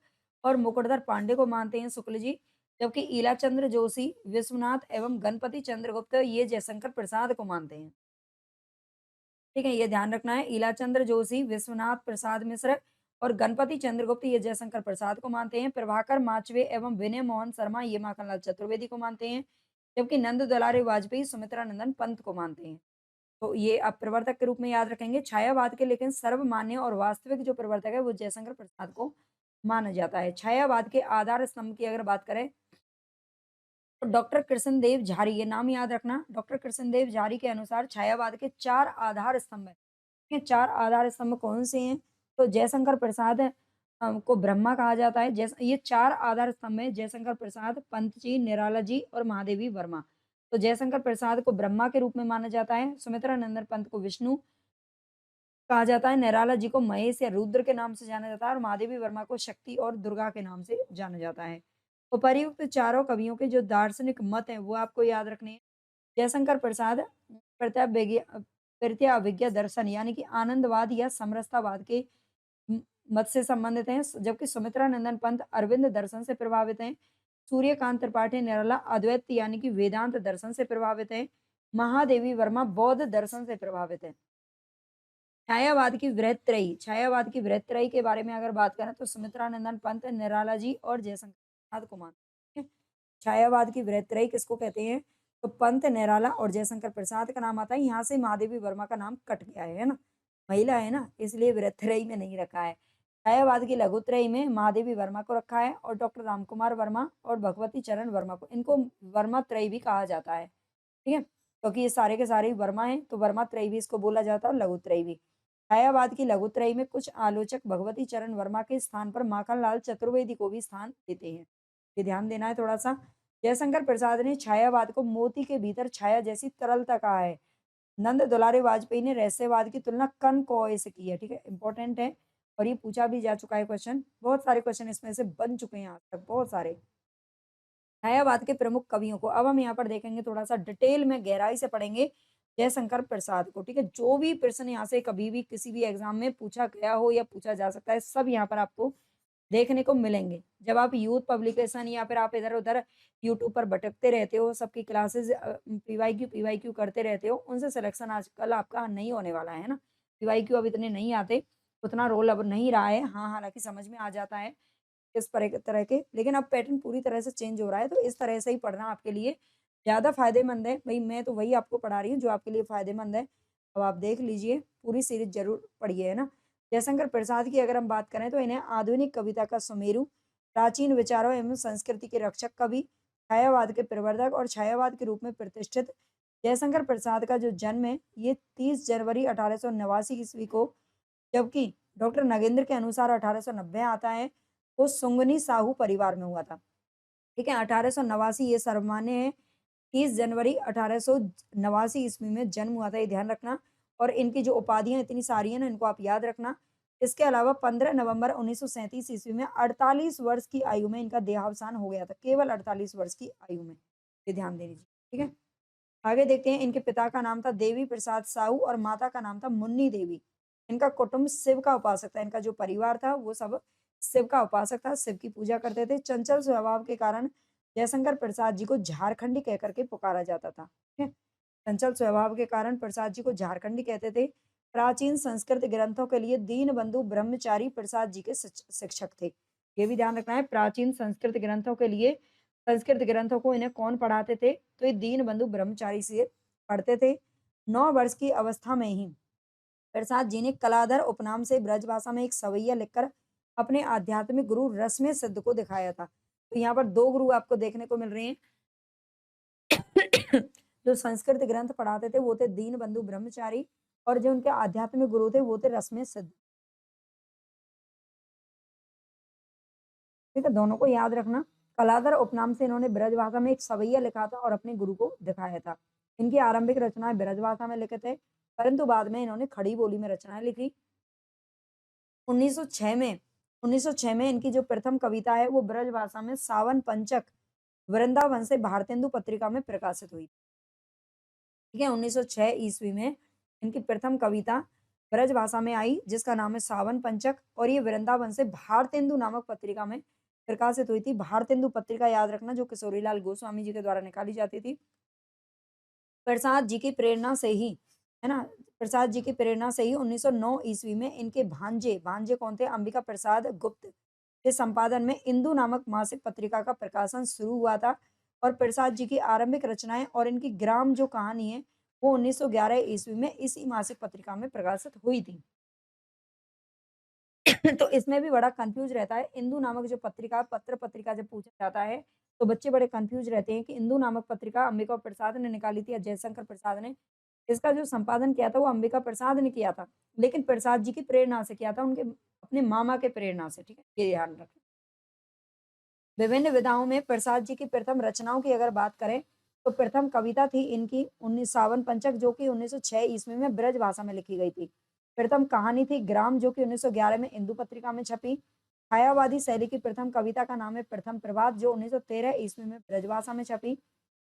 और मुकुटधर पांडे को मानते हैं शुक्ल जी, जबकि ईलाचंद्र जोशी, विश्वनाथ एवं गणपति चंद्रगुप्त ये जयशंकर प्रसाद को मानते हैं। ठीक है, ये ध्यान रखना है, ईलाचंद्र जोशी, विश्वनाथ प्रसाद मिश्र और गणपति चंद्रगुप्त ये जयशंकर प्रसाद को मानते हैं। प्रभाकर माचवे एवं विनय मोहन शर्मा ये माखनलाल चतुर्वेदी को मानते हैं, जबकि नंद दुलारी वाजपेयी सुमित्रा नंदन पंत को मानते हैं। तो ये आप प्रवर्तक के रूप में याद रखेंगे। छायावाद के लेकिन सर्वमान्य और वास्तविक जो प्रवर्तक है वो जयशंकर प्रसाद को माना जाता है। छायावाद के आधार स्तंभ की अगर बात करें तो डॉक्टर कृष्णदेव झारी, ये नाम याद रखना, डॉक्टर कृष्णदेव झारी के अनुसार छायावाद के 4 आधार स्तंभ हैं। ये 4 आधार स्तंभ कौन से हैं? तो जयशंकर प्रसाद को ब्रह्मा कहा जाता है। ये 4 आधार स्तंभ हैं, जयशंकर प्रसाद, पंत जी, निराला जी और महादेवी वर्मा। तो जयशंकर प्रसाद को ब्रह्मा के रूप में माना जाता है, सुमित्रा नंदन पंत को विष्णु कहा जाता है, निराला जी को महेश या रुद्र के नाम से जाना जाता है और महादेवी वर्मा को शक्ति और दुर्गा के नाम से जाना जाता है। तो परियुक्त चारों कवियों के जो दार्शनिक मत हैं वो आपको याद रखने हैं। जयशंकर प्रसाद प्रत्यभिज्ञा दर्शन यानी कि आनंदवाद या समरसतावाद के मत से संबंधित हैं, जबकि सुमित्रा नंदन पंत अरविंद दर्शन से प्रभावित हैं। सूर्यकांत त्रिपाठी निराला अद्वैत यानी कि वेदांत दर्शन से प्रभावित हैं। महादेवी वर्मा बौद्ध दर्शन से प्रभावित है। छायावाद की वृहत्त्रयी के बारे में अगर बात करें तो सुमित्रा नंदन पंत, निराला जी और जयशंकर प्रसाद को मानते हैं। छायावाद की वृहत्त्रयी किसको कहते हैं? तो पंत, निराला और जयशंकर प्रसाद का नाम आता है। यहाँ से महादेवी वर्मा का नाम कट गया है ना, महिला है ना, इसलिए वृहत्त्रयी में नहीं रखा है। छायावाद की लघुत्रयी में महादेवी वर्मा को रखा है और डॉक्टर रामकुमार वर्मा और भगवती चरण वर्मा को, इनको वर्मा त्रयी भी कहा जाता है। ठीक है, क्योंकि ये सारे के सारे वर्मा हैं तो वर्मा त्रयी भी इसको बोला जाता है और लघुत्रयी भी। छायावाद की लघुत्रयी में कुछ आलोचक भगवती चरण वर्मा के स्थान पर माखनलाल चतुर्वेदी को भी स्थान देते हैं। ये ध्यान देना है थोड़ा सा। जयशंकर प्रसाद ने छायावाद को मोती के भीतर छाया जैसी तरलता कहा है। नंद दुलारे वाजपेयी ने रहस्यवाद की तुलना कन कौए से की है। ठीक है, इंपॉर्टेंट है और ये पूछा भी जा चुका है क्वेश्चन, बहुत सारे क्वेश्चन इसमें से बन चुके हैं आज तक, बहुत सारे। छायावाद के प्रमुख कवियों को अब हम यहाँ पर देखेंगे, थोड़ा सा डिटेल में गहराई से पढ़ेंगे जयशंकर प्रसाद को। ठीक है, जो भी प्रश्न यहाँ से कभी भी किसी भी एग्जाम में पूछा गया हो या पूछा जा सकता है, सब यहाँ पर आपको देखने को मिलेंगे। जब आप यूथ पब्लिकेशन या फिर आप इधर-उधर यूट्यूब पर भटकते रहते हो, सबकी क्लासेस पीवाईक्यू करते रहते हो, उनसे सिलेक्शन आजकल आपका नहीं होने वाला है ना? पीवाईक्यू अब इतने नहीं आते, उतना रोल अब नहीं रहा है। हाँ, हालाँकि समझ में आ जाता है इस तरह के, लेकिन अब पैटर्न पूरी तरह से चेंज हो रहा है, तो इस तरह से ही पढ़ना आपके लिए ज़्यादा फ़ायदेमंद है। भई मैं तो वही आपको पढ़ा रही हूँ जो आपके लिए फ़ायदेमंद है। अब आप देख लीजिए, पूरी सीरीज़ ज़रूर पढ़िए, है ना? जयशंकर प्रसाद की अगर हम बात करें तो इन्हें आधुनिक कविता का सुमेरु, प्राचीन विचारों एवं संस्कृति के रक्षक कवि, छायावाद के प्रवर्तक और छायावाद के रूप में प्रतिष्ठित जयशंकर प्रसाद का जो जन्म है, ये 30 जनवरी 1889 ईस्वी को, जबकि डॉक्टर नगेंद्र के अनुसार 1890 आता है, वो सुंगनी साहू परिवार में हुआ था। ठीक है, 1889 ये सर्वमान्य है। 30 जनवरी 1889 ईस्वी में जन्म हुआ था, ये ध्यान रखना। और इनकी जो उपाधियाँ इतनी सारी हैं ना, इनको आप याद रखना। इसके अलावा 15 नवंबर 1937 ईस्वी में 48 वर्ष की आयु में इनका देहावसान हो गया था, केवल 48 वर्ष की आयु में। ये ध्यान दे लीजिए, ठीक है? आगे देखते हैं, इनके पिता का नाम था देवी प्रसाद साहू और माता का नाम था मुन्नी देवी। इनका कुटुंब शिव का उपासक था, इनका जो परिवार था वो सब शिव का उपासक था, शिव की पूजा करते थे। चंचल स्वभाव के कारण जयशंकर प्रसाद जी को झारखंडी कह करके पुकारा जाता था। ठीक है? चंचल स्वभाव के कारण प्रसाद जी को झारखंडी कहते थे। प्राचीन संस्कृत ग्रंथों के लिए दीनबंधु ब्रह्मचारी प्रसाद जी के शिक्षक थे। ये भी ध्यान रखना है, प्राचीन संस्कृत ग्रंथों के लिए, संस्कृत ग्रंथों को इन्हें कौन पढ़ाते थे? तो ये दीनबंधु ब्रह्मचारी से पढ़ते थे। 9 वर्ष की अवस्था में ही प्रसाद जी ने कलाधर उपनाम से ब्रजभाषा में एक सवैया लिखकर अपने आध्यात्मिक गुरु रश्मि सिद्ध को दिखाया था। तो यहाँ पर 2 गुरु आपको देखने को मिल रहे हैं। जो संस्कृत ग्रंथ पढ़ाते थे वो थे दीनबंधु ब्रह्मचारी, और जो उनके आध्यात्मिक गुरु थे वो थे रश्मि सिद्ध। ठीक है, दोनों को याद रखना। कलाधर उपनाम से इन्होंने ब्रजभाषा में एक सवैया लिखा था और अपने गुरु को दिखाया था। इनकी आरंभिक रचनाएं ब्रजभाषा में लिखे थे, परंतु बाद में इन्होंने खड़ी बोली में रचनाएं लिखी। 1906 में 1906 में इनकी जो प्रथम कविता है वो ब्रजभाषा में सावन पंचक वृंदावन से भारतेंदु पत्रिका में प्रकाशित हुई। ठीक है, 1906 ईस्वी में इनकी प्रथम कविता ब्रजभाषा में आई, जिसका नाम है सावन पंचक, और ये वृंदावन से भारतेंदु नामक पत्रिका में प्रकाशित हुई थी। भारतेंदु पत्रिका याद रखना, जो किशोरीलाल गोस्वामी जी के द्वारा निकाली जाती थी। प्रसाद जी की प्रेरणा से ही, है ना? प्रसाद जी की प्रेरणा से ही 1909 ईस्वी में इनके भांजे, भांजे कौन थे? अंबिका प्रसाद गुप्त के संपादन में इंदु नामक मासिक पत्रिका का प्रकाशन शुरू हुआ था। और प्रसाद जी की आरंभिक रचनाएं और इनकी ग्राम जो कहानी है वो 1911 ईस्वी में इसी मासिक पत्रिका में प्रकाशित हुई थी। तो इसमें भी बड़ा कंफ्यूज रहता है। इंदु नामक जो पत्रिका, पत्र पत्रिका जब पूछा जाता है, तो बच्चे बड़े कंफ्यूज रहते हैं कि इंदु नामक पत्रिका अंबिका प्रसाद ने निकाली थी या जयशंकर प्रसाद ने। इसका जो संपादन किया था वो अंबिका प्रसाद ने किया था, लेकिन प्रसाद जी की प्रेरणा से किया था, उनके अपने मामा के प्रेरणा से। ठीक है, ये ध्यान रखें। विभिन्न विधाओं में प्रसाद जी की प्रथम रचनाओं की अगर बात करें, तो प्रथम कविता थी इनकी 19 सावन पंचक, जो कि 1906 ईस्वी में ब्रज भाषा में लिखी गई थी। प्रथम कहानी थी ग्राम, जो कि 1911 में इंदु पत्रिका में छपी। छायावादी शैली की प्रथम कविता का नाम है प्रथम प्रभात, जो 1913 ईस्वी में ब्रजभाषा में छपी।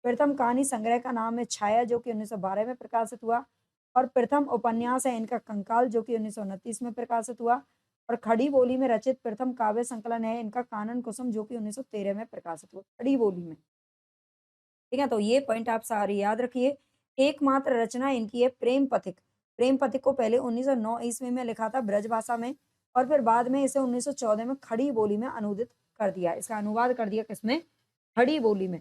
प्रथम कहानी संग्रह का नाम है छाया, जो कि 1912 में प्रकाशित हुआ। और प्रथम उपन्यास है इनका कंकाल, जो कि 1929 में प्रकाशित हुआ। और खड़ी बोली में रचित प्रथम काव्य संकलन है इनका कानन कुसुम, जो कि 1913 में प्रकाशित हुआ, खड़ी बोली में। ठीक है, तो ये पॉइंट आप सारे याद रखिए। एकमात्र रचना इनकी है प्रेम पथिक। प्रेम पथिक को पहले 1909 ईस्वी में लिखा था ब्रजभाषा में, और फिर बाद में इसे 1914 में खड़ी बोली में अनुदित कर दिया। इसका अनुवाद कर दिया किसमें? खड़ी बोली में।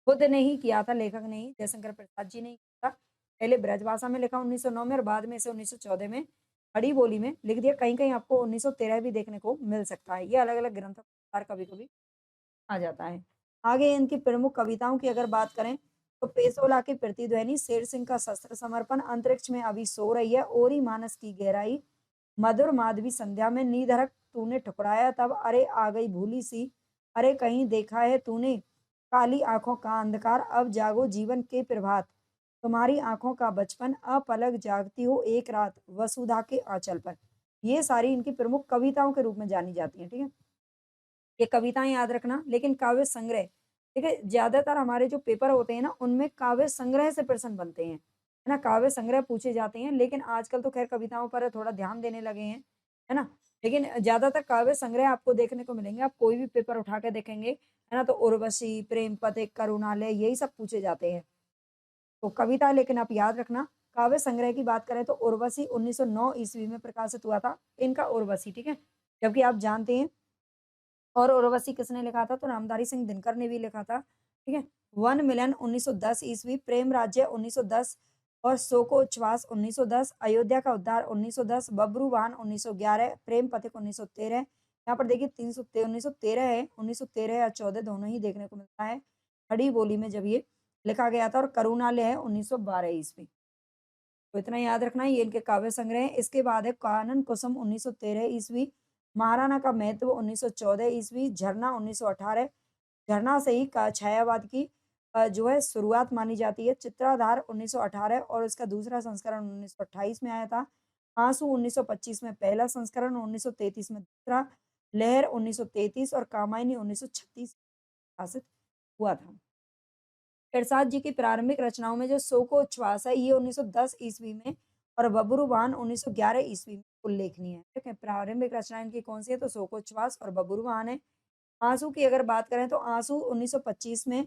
खुद ने ही किया था, लेखक ने ही, जयशंकर प्रसाद जी ने ही किया था। पहले ब्रजभाषा में लिखा 1909 में, और बाद में इसे 1914 में खड़ी बोली में लिख दिया। कहीं-कहीं आपको 1913 भी देखने को मिल सकता है। ये अलग-अलग ग्रंथों के अनुसार कभी-कभी आ जाता है। आगे इनकी प्रमुख कविताओं की अगर बात करें, तो पेशोला की प्रतिध्वनि, शेर सिंह का शस्त्र समर्पण, अंतरिक्ष में अभी सो रही है, ओरी मानस की गहराई, मधुर माधवी संध्या में, नीधड़क तूने ठुकराया तब, अरे आ गई भूली सी, अरे कहीं देखा है तूने, काली आंखों का अंधकार, अब जागो जीवन के प्रभात, तुम्हारी आंखों का बचपन, अपलक जागती हो एक रात, वसुधा के आंचल पर। ये सारी इनकी प्रमुख कविताओं के रूप में जानी जाती हैं। ठीक है, ये कविताएँ याद रखना। लेकिन काव्य संग्रह, ठीक है, ज़्यादातर हमारे जो पेपर होते हैं ना, उनमें काव्य संग्रह से प्रश्न बनते हैं, है ना? काव्य संग्रह पूछे जाते हैं, लेकिन आजकल तो खैर कविताओं पर थोड़ा ध्यान देने लगे हैं, है ना? लेकिन ज़्यादातर काव्य संग्रह आपको देखने को मिलेंगे, आप कोई भी पेपर उठा के देखेंगे, है ना? तो उर्वशी, प्रेम पथिक, करुणालय यही सब पूछे जाते हैं। तो कविता लेकिन आप याद रखना, काव्य संग्रह की बात करें तो उर्वशी 1909 ईस्वी में प्रकाशित हुआ था, इनका उर्वशी, ठीक है? जबकि आप जानते हैं और उर्वशी किसने लिखा था? तो नामधारी सिंह दिनकर ने भी लिखा था, ठीक है? वन मिलन 1910 ईस्वी, प्रेम राज्य 1910 और शो को उच्छ्वास 1910, अयोध्या का उद्धार 1910, बब्रुवाहन 1911, प्रेम पथिक 1913। यहाँ पर देखिए 1913 है, 1913 या 14 दोनों ही देखने को मिलता है, खड़ी बोली में जब ये लिखा गया था और करुणालय है 1912 ईस्वी। तो इतना याद रखना है, ये इनके काव्य संग्रह हैं। इसके बाद है कानन कुसुम 1913 ईस्वी, महाराणा का महत्व 1914 ईस्वी, झरना 1918। झरना से ही का छायावाद की जो है शुरुआत मानी जाती है। चित्राधार 1918 और इसका दूसरा संस्करण 1928 में आया था। आंसू 1925 में पहला संस्करण, 1933 में दूसरा, लहर 1933 और कामायनी 1936 प्रकाशित हुआ था। इरशाद जी की प्रारंभिक रचनाओं में जो शो को उच्छ्वास है, ये 1910 ईस्वी में और बबरुवाहन 1911 ईस्वी में उल्लेखनीय है। ठीक है, प्रारंभिक रचना इनकी कौन सी है? तो शो को उच्छ्वास और बबरुवाहन है। आंसू की अगर बात करें तो आंसू 1925 में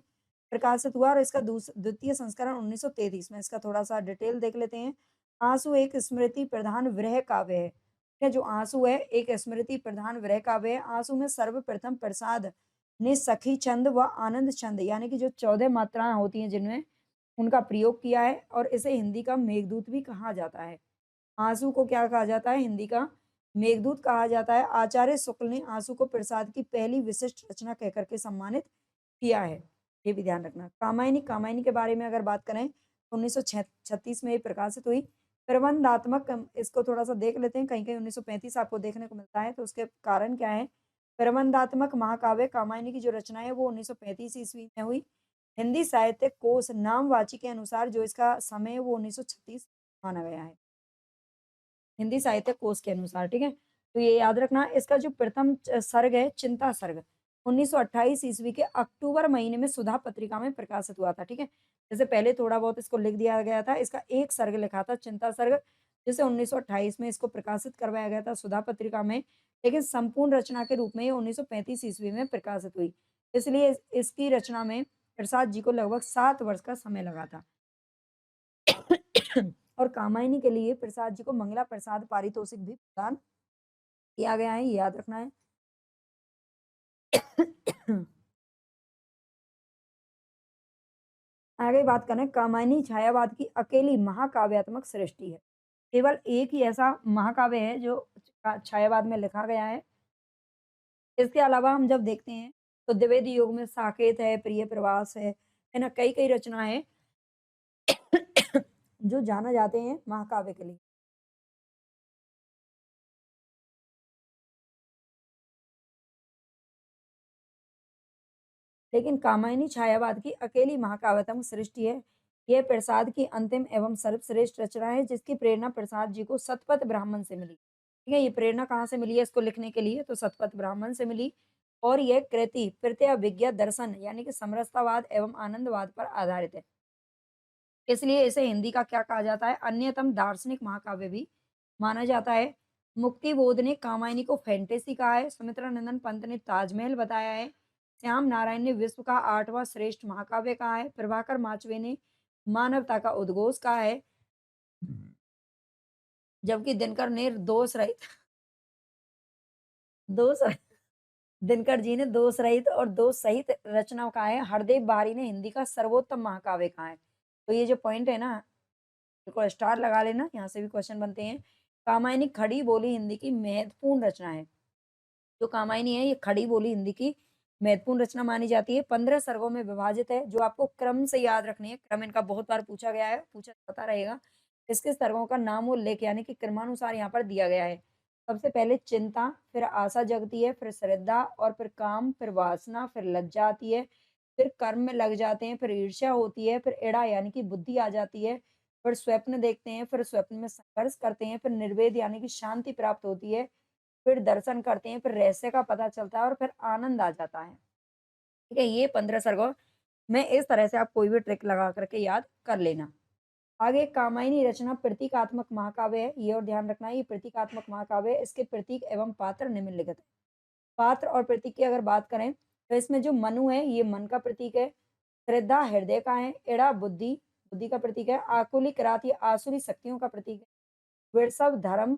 प्रकाशित हुआ और इसका द्वितीय संस्करण 1933 में। इसका थोड़ा सा डिटेल देख लेते हैं। आंसू एक स्मृति प्रधान विरह काव्य है। ठीक है, जो आंसू है एक स्मृति प्रधान विरह काव्य है। आंसू में सर्वप्रथम प्रसाद ने सखी छंद व आनंद छंद यानी कि जो 14 मात्राएं होती हैं जिनमें उनका प्रयोग किया है और इसे हिंदी का मेघदूत भी कहा जाता है। आंसू को क्या कहा जाता है? हिंदी का मेघदूत कहा जाता है। आचार्य शुक्ल ने आंसू को प्रसाद की पहली विशिष्ट रचना कहकर के सम्मानित किया है, ये भी ध्यान रखना। कामायनी, कामायनी के बारे में अगर बात करें तो 1936 में ये प्रकाशित हुई। प्रबंधात्मक इसको थोड़ा सा देख लेते हैं, कहीं कहीं 1935 आपको देखने को मिलता है, तो उसके कारण क्या है? प्रबंधात्मक महाकाव्य कामायनी की जो रचना है वो 1935 ईस्वी में हुई। हिंदी साहित्य कोश नामवाची के अनुसार जो इसका समय है वो 1936 माना गया है, हिंदी साहित्य कोश के अनुसार, ठीक है? तो ये याद रखना। इसका जो प्रथम सर्ग है चिंता सर्ग 1928 ईस्वी के अक्टूबर महीने में सुधा पत्रिका में प्रकाशित हुआ था, ठीक है? जैसे पहले थोड़ा बहुत इसको लिख दिया गया था, इसका एक सर्ग लिखा था चिंता सर्ग, जिसे 1928 में इसको प्रकाशित करवाया गया था सुधा पत्रिका में, लेकिन संपूर्ण रचना के रूप में ये 1935 ईस्वी में प्रकाशित हुई। इसलिए इसकी रचना में प्रसाद जी को लगभग 7 वर्ष का समय लगा था। और कामायनी के लिए प्रसाद जी को मंगला प्रसाद पारितोषिक भी प्रदान किया गया है, ये याद रखना है। आगे बात करें, कामायनी छायावाद की अकेली महाकाव्यात्मक सृष्टि है। केवल एक ही ऐसा महाकाव्य है जो छायावाद में लिखा गया है। इसके अलावा हम जब देखते हैं तो द्विवेदी युग में साकेत है, प्रिय प्रवास है ना? कई कई रचनाएं हैं जो जाना जाते हैं महाकाव्य के लिए। लेकिन कामायनी छायावाद की अकेली महाकाव्यात्मक सृष्टि है। यह प्रसाद की अंतिम एवं सर्वश्रेष्ठ रचना है जिसकी प्रेरणा प्रसाद जी को सतपथ ब्राह्मण से मिली। ठीक है, ये प्रेरणा कहाँ से मिली है इसको लिखने के लिए? तो सतपथ ब्राह्मण से मिली। और यह कृति प्रत्यय विज्ञा दर्शन यानी कि समरसतावाद एवं आनंदवाद पर आधारित है। इसलिए इसे हिंदी का क्या कहा जाता है? अन्यतम दार्शनिक महाकाव्य भी माना जाता है। मुक्ति बोध ने कामायनी को फैंटेसी कहा है, सुमित्रा नंदन पंत ने ताजमहल बताया है, श्याम नारायण ने विश्व का 8वां श्रेष्ठ महाकाव्य कहा है, प्रभाकर माचवे ने मानवता का उद्घोष कहा है, जबकि दिनकर ने दोष रहित दोष दिनकर जी ने दोष रहित और दोष सहित रचना कहा है। हरदेव बारी ने हिंदी का सर्वोत्तम महाकाव्य कहा है। तो ये जो पॉइंट है ना, देखो स्टार लगा लेना, यहाँ से भी क्वेश्चन बनते हैं। कामायनी खड़ी बोली हिंदी की महत्वपूर्ण रचना है। जो कामायनी है ये खड़ी बोली हिंदी की महत्वपूर्ण रचना मानी जाती है। 15 सर्गों में विभाजित है, जो आपको क्रम से याद रखनी है। क्रम इनका बहुत बार पूछा गया है, पूछा जाता रहेगा। इसके सर्गों का नाम उल्लेख यानी कि क्रमानुसार यहाँ पर दिया गया है। सबसे पहले चिंता, फिर आशा जगती है, फिर श्रद्धा और फिर काम, फिर वासना, फिर लज्जा आती है, फिर कर्म में लग जाते हैं, फिर ईर्ष्या होती है, फिर इड़ा यानी कि बुद्धि आ जाती है, फिर स्वप्न देखते हैं, फिर स्वप्न में संघर्ष करते हैं, फिर निर्वेद यानी कि शांति प्राप्त होती है, फिर दर्शन करते हैं, फिर रहस्य का पता चलता है और फिर आनंद आ जाता है। ठीक है, ये 15 सर्गों में इस तरह से आप कोई भी ट्रिक लगा करके याद कर लेना। आगे कामायनी रचना प्रतीकात्मक महाकाव्य है, ये और ध्यान रखना है, ये प्रतीकात्मक महाकाव्य है। इसके प्रतीक एवं पात्र निम्नलिखित है। पात्र और प्रतीक की अगर बात करें तो इसमें जो मनु है ये मन का प्रतीक है, श्रद्धा हृदय का है, एड़ा बुद्धि बुद्धि का प्रतीक है, आकुलिक रात ये आसुरी शक्तियों का प्रतीक है, वृषभ धर्म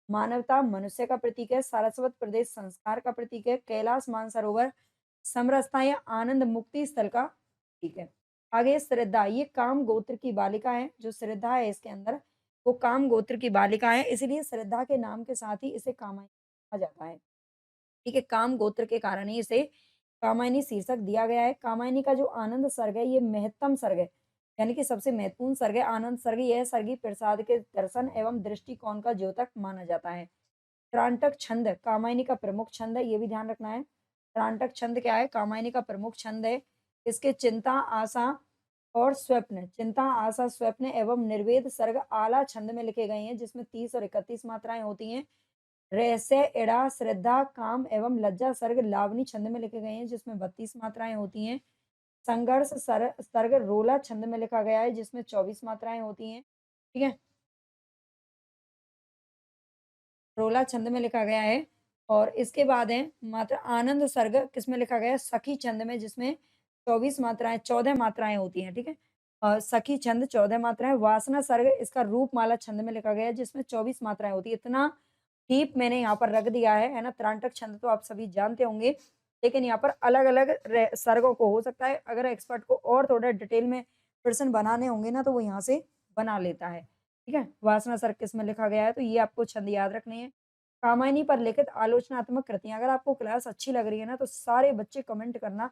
मानवता मनुष्य का प्रतीक है, सारस्वत प्रदेश संस्कार का प्रतीक है, कैलाश मानसरोवर समरसता या आनंद मुक्ति स्थल का प्रतीक है। आगे श्रद्धा ये काम गोत्र की बालिका है, जो श्रद्धा है इसके अंदर वो काम गोत्र की बालिका है, इसलिए श्रद्धा के नाम के साथ ही इसे कामायनी कहा जाता है। ठीक है, काम गोत्र के कारण ही इसे कामायनी शीर्षक दिया गया है। कामायनी का जो आनंद सर्ग है ये महत्तम सर्ग है, यानी कि सबसे महत्वपूर्ण सर्ग है आनंद सर्ग। यह सर्ग ही प्रसाद के दर्शन एवं दृष्टिकोण का द्योतक माना जाता है। त्रांटक छंद कामायनी का प्रमुख छंद है, ये भी ध्यान रखना है। त्रांटक छंद क्या है? कामायनी का प्रमुख छंद है। इसके चिंता आशा और स्वप्न, चिंता आशा स्वप्न एवं निर्वेद सर्ग आला छंद में लिखे गए हैं, जिसमें 30 और 31 मात्राएं होती हैं। रहस्य एड़ा श्रद्धा काम एवं लज्जा सर्ग लावनी छंद में लिखे गए हैं, जिसमें 32 मात्राएं होती हैं। संघर्ष सर्ग रोला छंद में लिखा गया है, जिसमें 24 मात्राएं होती हैं। ठीक है, रोला छंद में लिखा गया है। और इसके बाद है मात्रा आनंद सर्ग, किसमें लिखा गया है? सखी छंद में, जिसमें 24 मात्राएं 14 मात्राएं होती हैं। ठीक है, सखी छंद 14 मात्राएं। वासना सर्ग इसका रूपमाला छंद में लिखा गया है, जिसमें 24 मात्राएं होती है। इतना डीप मैंने यहाँ पर रख दिया है ना। त्रांटक छंद तो आप सभी जानते होंगे, लेकिन यहाँ पर अलग अलग सर्गों को हो सकता है, अगर एक्सपर्ट को और थोड़ा डिटेल में प्रश्न बनाने होंगे ना तो वो यहाँ से बना लेता है। ठीक है, वासना सर्ग किसमें लिखा गया है, तो ये आपको छंद याद रखने हैं। कामायनी पर लिखित आलोचनात्मक कृतियां, अगर आपको क्लास अच्छी लग रही है ना तो सारे बच्चे कमेंट करना,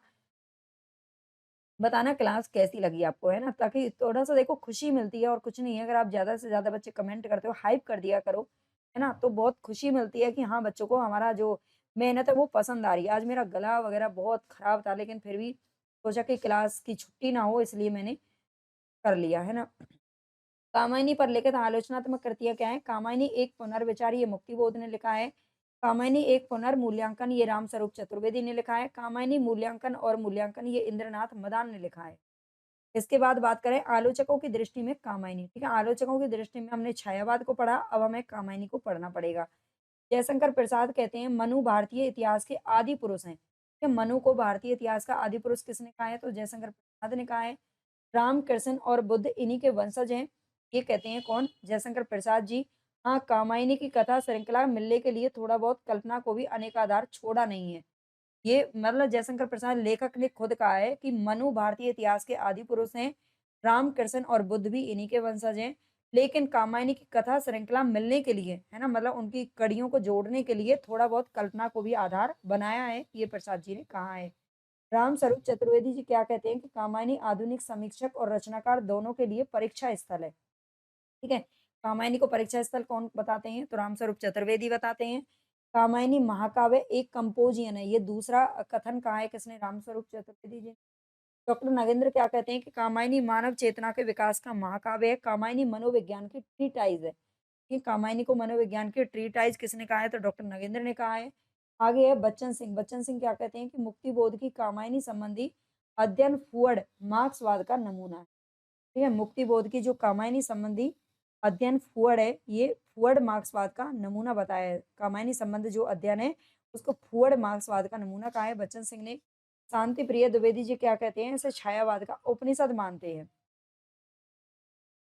बताना क्लास कैसी लगी आपको, है ना? ताकि थोड़ा-सा देखो खुशी मिलती है और कुछ नहीं है, अगर आप ज़्यादा से ज़्यादा बच्चे कमेंट करते हो, हाइप कर दिया करो, है ना? तो बहुत खुशी मिलती है कि हाँ, बच्चों को हमारा जो मेहनत है वो पसंद आ रही है। आज मेरा गला वगैरह बहुत खराब था, लेकिन फिर भी सोचा कि क्लास की छुट्टी ना हो, इसलिए मैंने कर लिया, है ना? कामायनी पर लिखित आलोचनात्मक कृतियाँ क्या हैं? कामायनी एक पुनर्विचार, ये मुक्तिबोध ने लिखा है। कामायनी एक पुनर्मूल्यांकन, ये रामस्वरूप चतुर्वेदी ने लिखा है। कामायनी मूल्यांकन और मूल्यांकन, ये इंद्रनाथ मदान ने लिखा है। इसके बाद बात करें आलोचकों की दृष्टि में कामायनी। ठीक है, आलोचकों की दृष्टि में हमने छायावाद को पढ़ा, अब हमें कामायनी को पढ़ना पड़ेगा। जयशंकर प्रसाद कहते हैं मनु भारतीय इतिहास के आदि पुरुष हैं। ठीक है, मनु को भारतीय इतिहास का आदि पुरुष किसने कहा है? तो जयशंकर प्रसाद ने कहा है। रामकृष्ण और बुद्ध इन्हीं के वंशज हैं, ये कहते हैं कौन? जयशंकर प्रसाद जी। हाँ, कामायनी की कथा श्रृंखला मिलने के लिए थोड़ा बहुत कल्पना को भी अनेकाधार छोड़ा नहीं है। ये मतलब जयशंकर प्रसाद लेखक ने खुद कहा है कि मनु भारतीय इतिहास के आदि पुरुष हैं, रामकृष्ण और बुद्ध भी इन्हीं के वंशज हैं। लेकिन कामायनी की कथा श्रृंखला मिलने के लिए, है ना, मतलब उनकी कड़ियों को जोड़ने के लिए थोड़ा बहुत कल्पना को भी आधार बनाया है, ये प्रसाद जी ने कहा है। रामस्वरूप चतुर्वेदी जी क्या कहते हैं कि कामायनी आधुनिक समीक्षक और रचनाकार दोनों के लिए परीक्षा स्थल है। ठीक है, कामायनी को परीक्षा स्थल कौन बताते हैं? तो रामस्वरूप चतुर्वेदी बताते हैं। कामायनी महाकाव्य एक कंपोजियन है, ये दूसरा कथन कहा है किसने? रामस्वरूप चतुर्वेदी जी। डॉक्टर नगेंद्र क्या कहते हैं कि कामायनी मानव चेतना के विकास का महाकाव्य है। कामायनी मनोविज्ञान की ट्रीटाइज है। ये कामायनी को मनोविज्ञान की ट्रीटाइज किसने कहा है? तो डॉक्टर नगेंद्र ने कहा है। आगे है बच्चन सिंह। बच्चन सिंह क्या कहते हैं कि मुक्तिबोध की कामायनी संबंधी अध्ययन फुअड मार्क्सवाद का नमूना है। ठीक है, मुक्तिबोध की जो कामायनी संबंधी अध्ययन फुअड है, ये फुअड मार्क्सवाद का नमूना बताया है। कामायनी संबंध जो अध्ययन है उसको फुअड मार्क्सवाद का नमूना कहा है बच्चन सिंह ने। शांति प्रिय द्विवेदी जी क्या कहते हैं? इसे छायावाद का उपनिषद मानते हैं।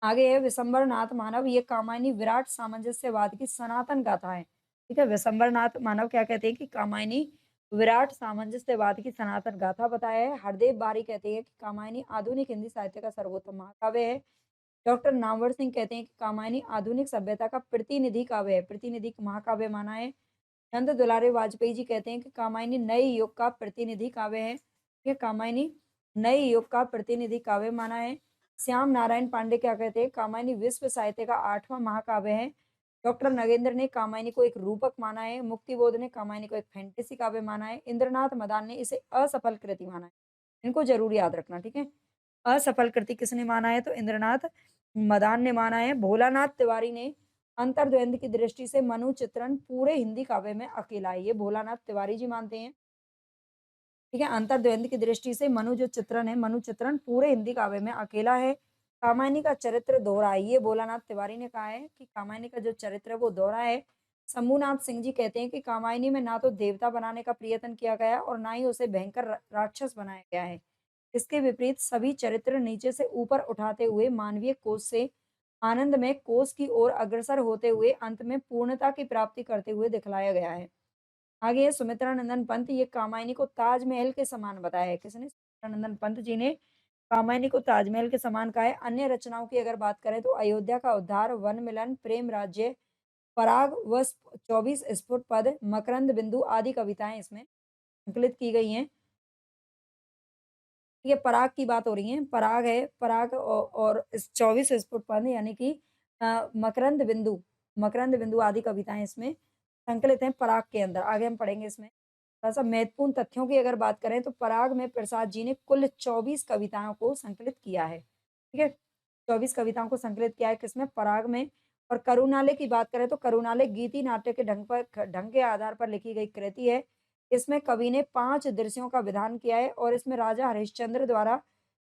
आगे है विशंबरनाथ मानव, ये कामायनी विराट सामंजस्यवाद की सनातन गाथा है। ठीक है, विशंबरनाथ मानव क्या कहते हैं कि कामायनी विराट सामंजस्यवाद की सनातन गाथा बताया है। हरदेव बारी कहते हैं कि कामायनी आधुनिक हिंदी साहित्य का सर्वोत्तम महाकाव्य है। डॉक्टर नामवर सिंह कहते हैं कि कामायनी आधुनिक सभ्यता का प्रतिनिधि काव्य है, प्रतिनिधि महाकाव्य माना है। चंद दुलारे वाजपेयी जी कहते हैं कि कामायनी नए युग का प्रतिनिधि काव्य है। ये कामायनी नए युग का प्रतिनिधि काव्य माना है। श्याम नारायण पांडे क्या कहते हैं? कामायनी विश्व साहित्य का 8वां महाकाव्य है। डॉक्टर नगेंद्र ने कामायनी को एक रूपक माना है। मुक्तिबोध ने कामायनी को एक फैंटेसी काव्य माना है। इंद्रनाथ मदान ने इसे असफल कृति माना है। इनको जरूर याद रखना, ठीक है। असफल कृति किसने माना है? तो इंद्रनाथ मदान ने माना है। भोलानाथ तिवारी ने अंतर्द्वंद की दृष्टि से मनु चित्रण पूरे हिंदी काव्य में अकेला है, ये भोलानाथ तिवारी जी मानते हैं। ठीक है, अंतर्द्वंद की दृष्टि से मनु जो चित्रण है, मनु चित्रण पूरे हिंदी काव्य में अकेला है। कामायनी का चरित्र दोहरा है, ये भोलानाथ तिवारी ने कहा है कि कामायनी का जो चरित्र है वो दोहरा है। शंभुनाथ सिंह जी कहते हैं कि कामायनी में ना तो देवता बनाने का प्रयत्न किया गया और ना ही उसे भयंकर राक्षस बनाया गया है। इसके विपरीत सभी चरित्र नीचे से ऊपर उठाते हुए मानवीय कोष से आनंद में कोष की ओर अग्रसर होते हुए अंत में पूर्णता की प्राप्ति करते हुए दिखलाया गया है। आगे सुमित्रा नंदन पंत, ये कामायनी को ताजमहल के समान बताया है। किसने? सुमित्रा नंदन पंत जी ने कामायनी को ताजमहल के समान कहा है। अन्य रचनाओं की अगर बात करें तो अयोध्या का उद्धार, वन मिलन, प्रेम राज्य, पराग व 24 स्फुट पद, मकरंद बिंदु आदि कविताएं इसमें संकलित की गई हैं। ये पराग की बात हो रही है, पराग है, पराग और इस 24 स्फुट पद यानी कि मकरंद बिंदु, मकरंद बिंदु आदि कविताएं इसमें संकलित हैं पराग के अंदर। आगे हम पढ़ेंगे इसमें। थोड़ा-सा महत्वपूर्ण तथ्यों की अगर बात करें तो पराग में प्रसाद जी ने कुल 24 कविताओं को संकलित किया है। ठीक है? 24 कविताओं को संकलित किया है किसमें? पराग में। और करुणालय की बात करें तो करुणालय गीति नाट्य के ढंग के आधार पर लिखी गई कृति है। इसमें कवि ने 5 दृश्यों का विधान किया है और इसमें राजा हरिश्चंद्र द्वारा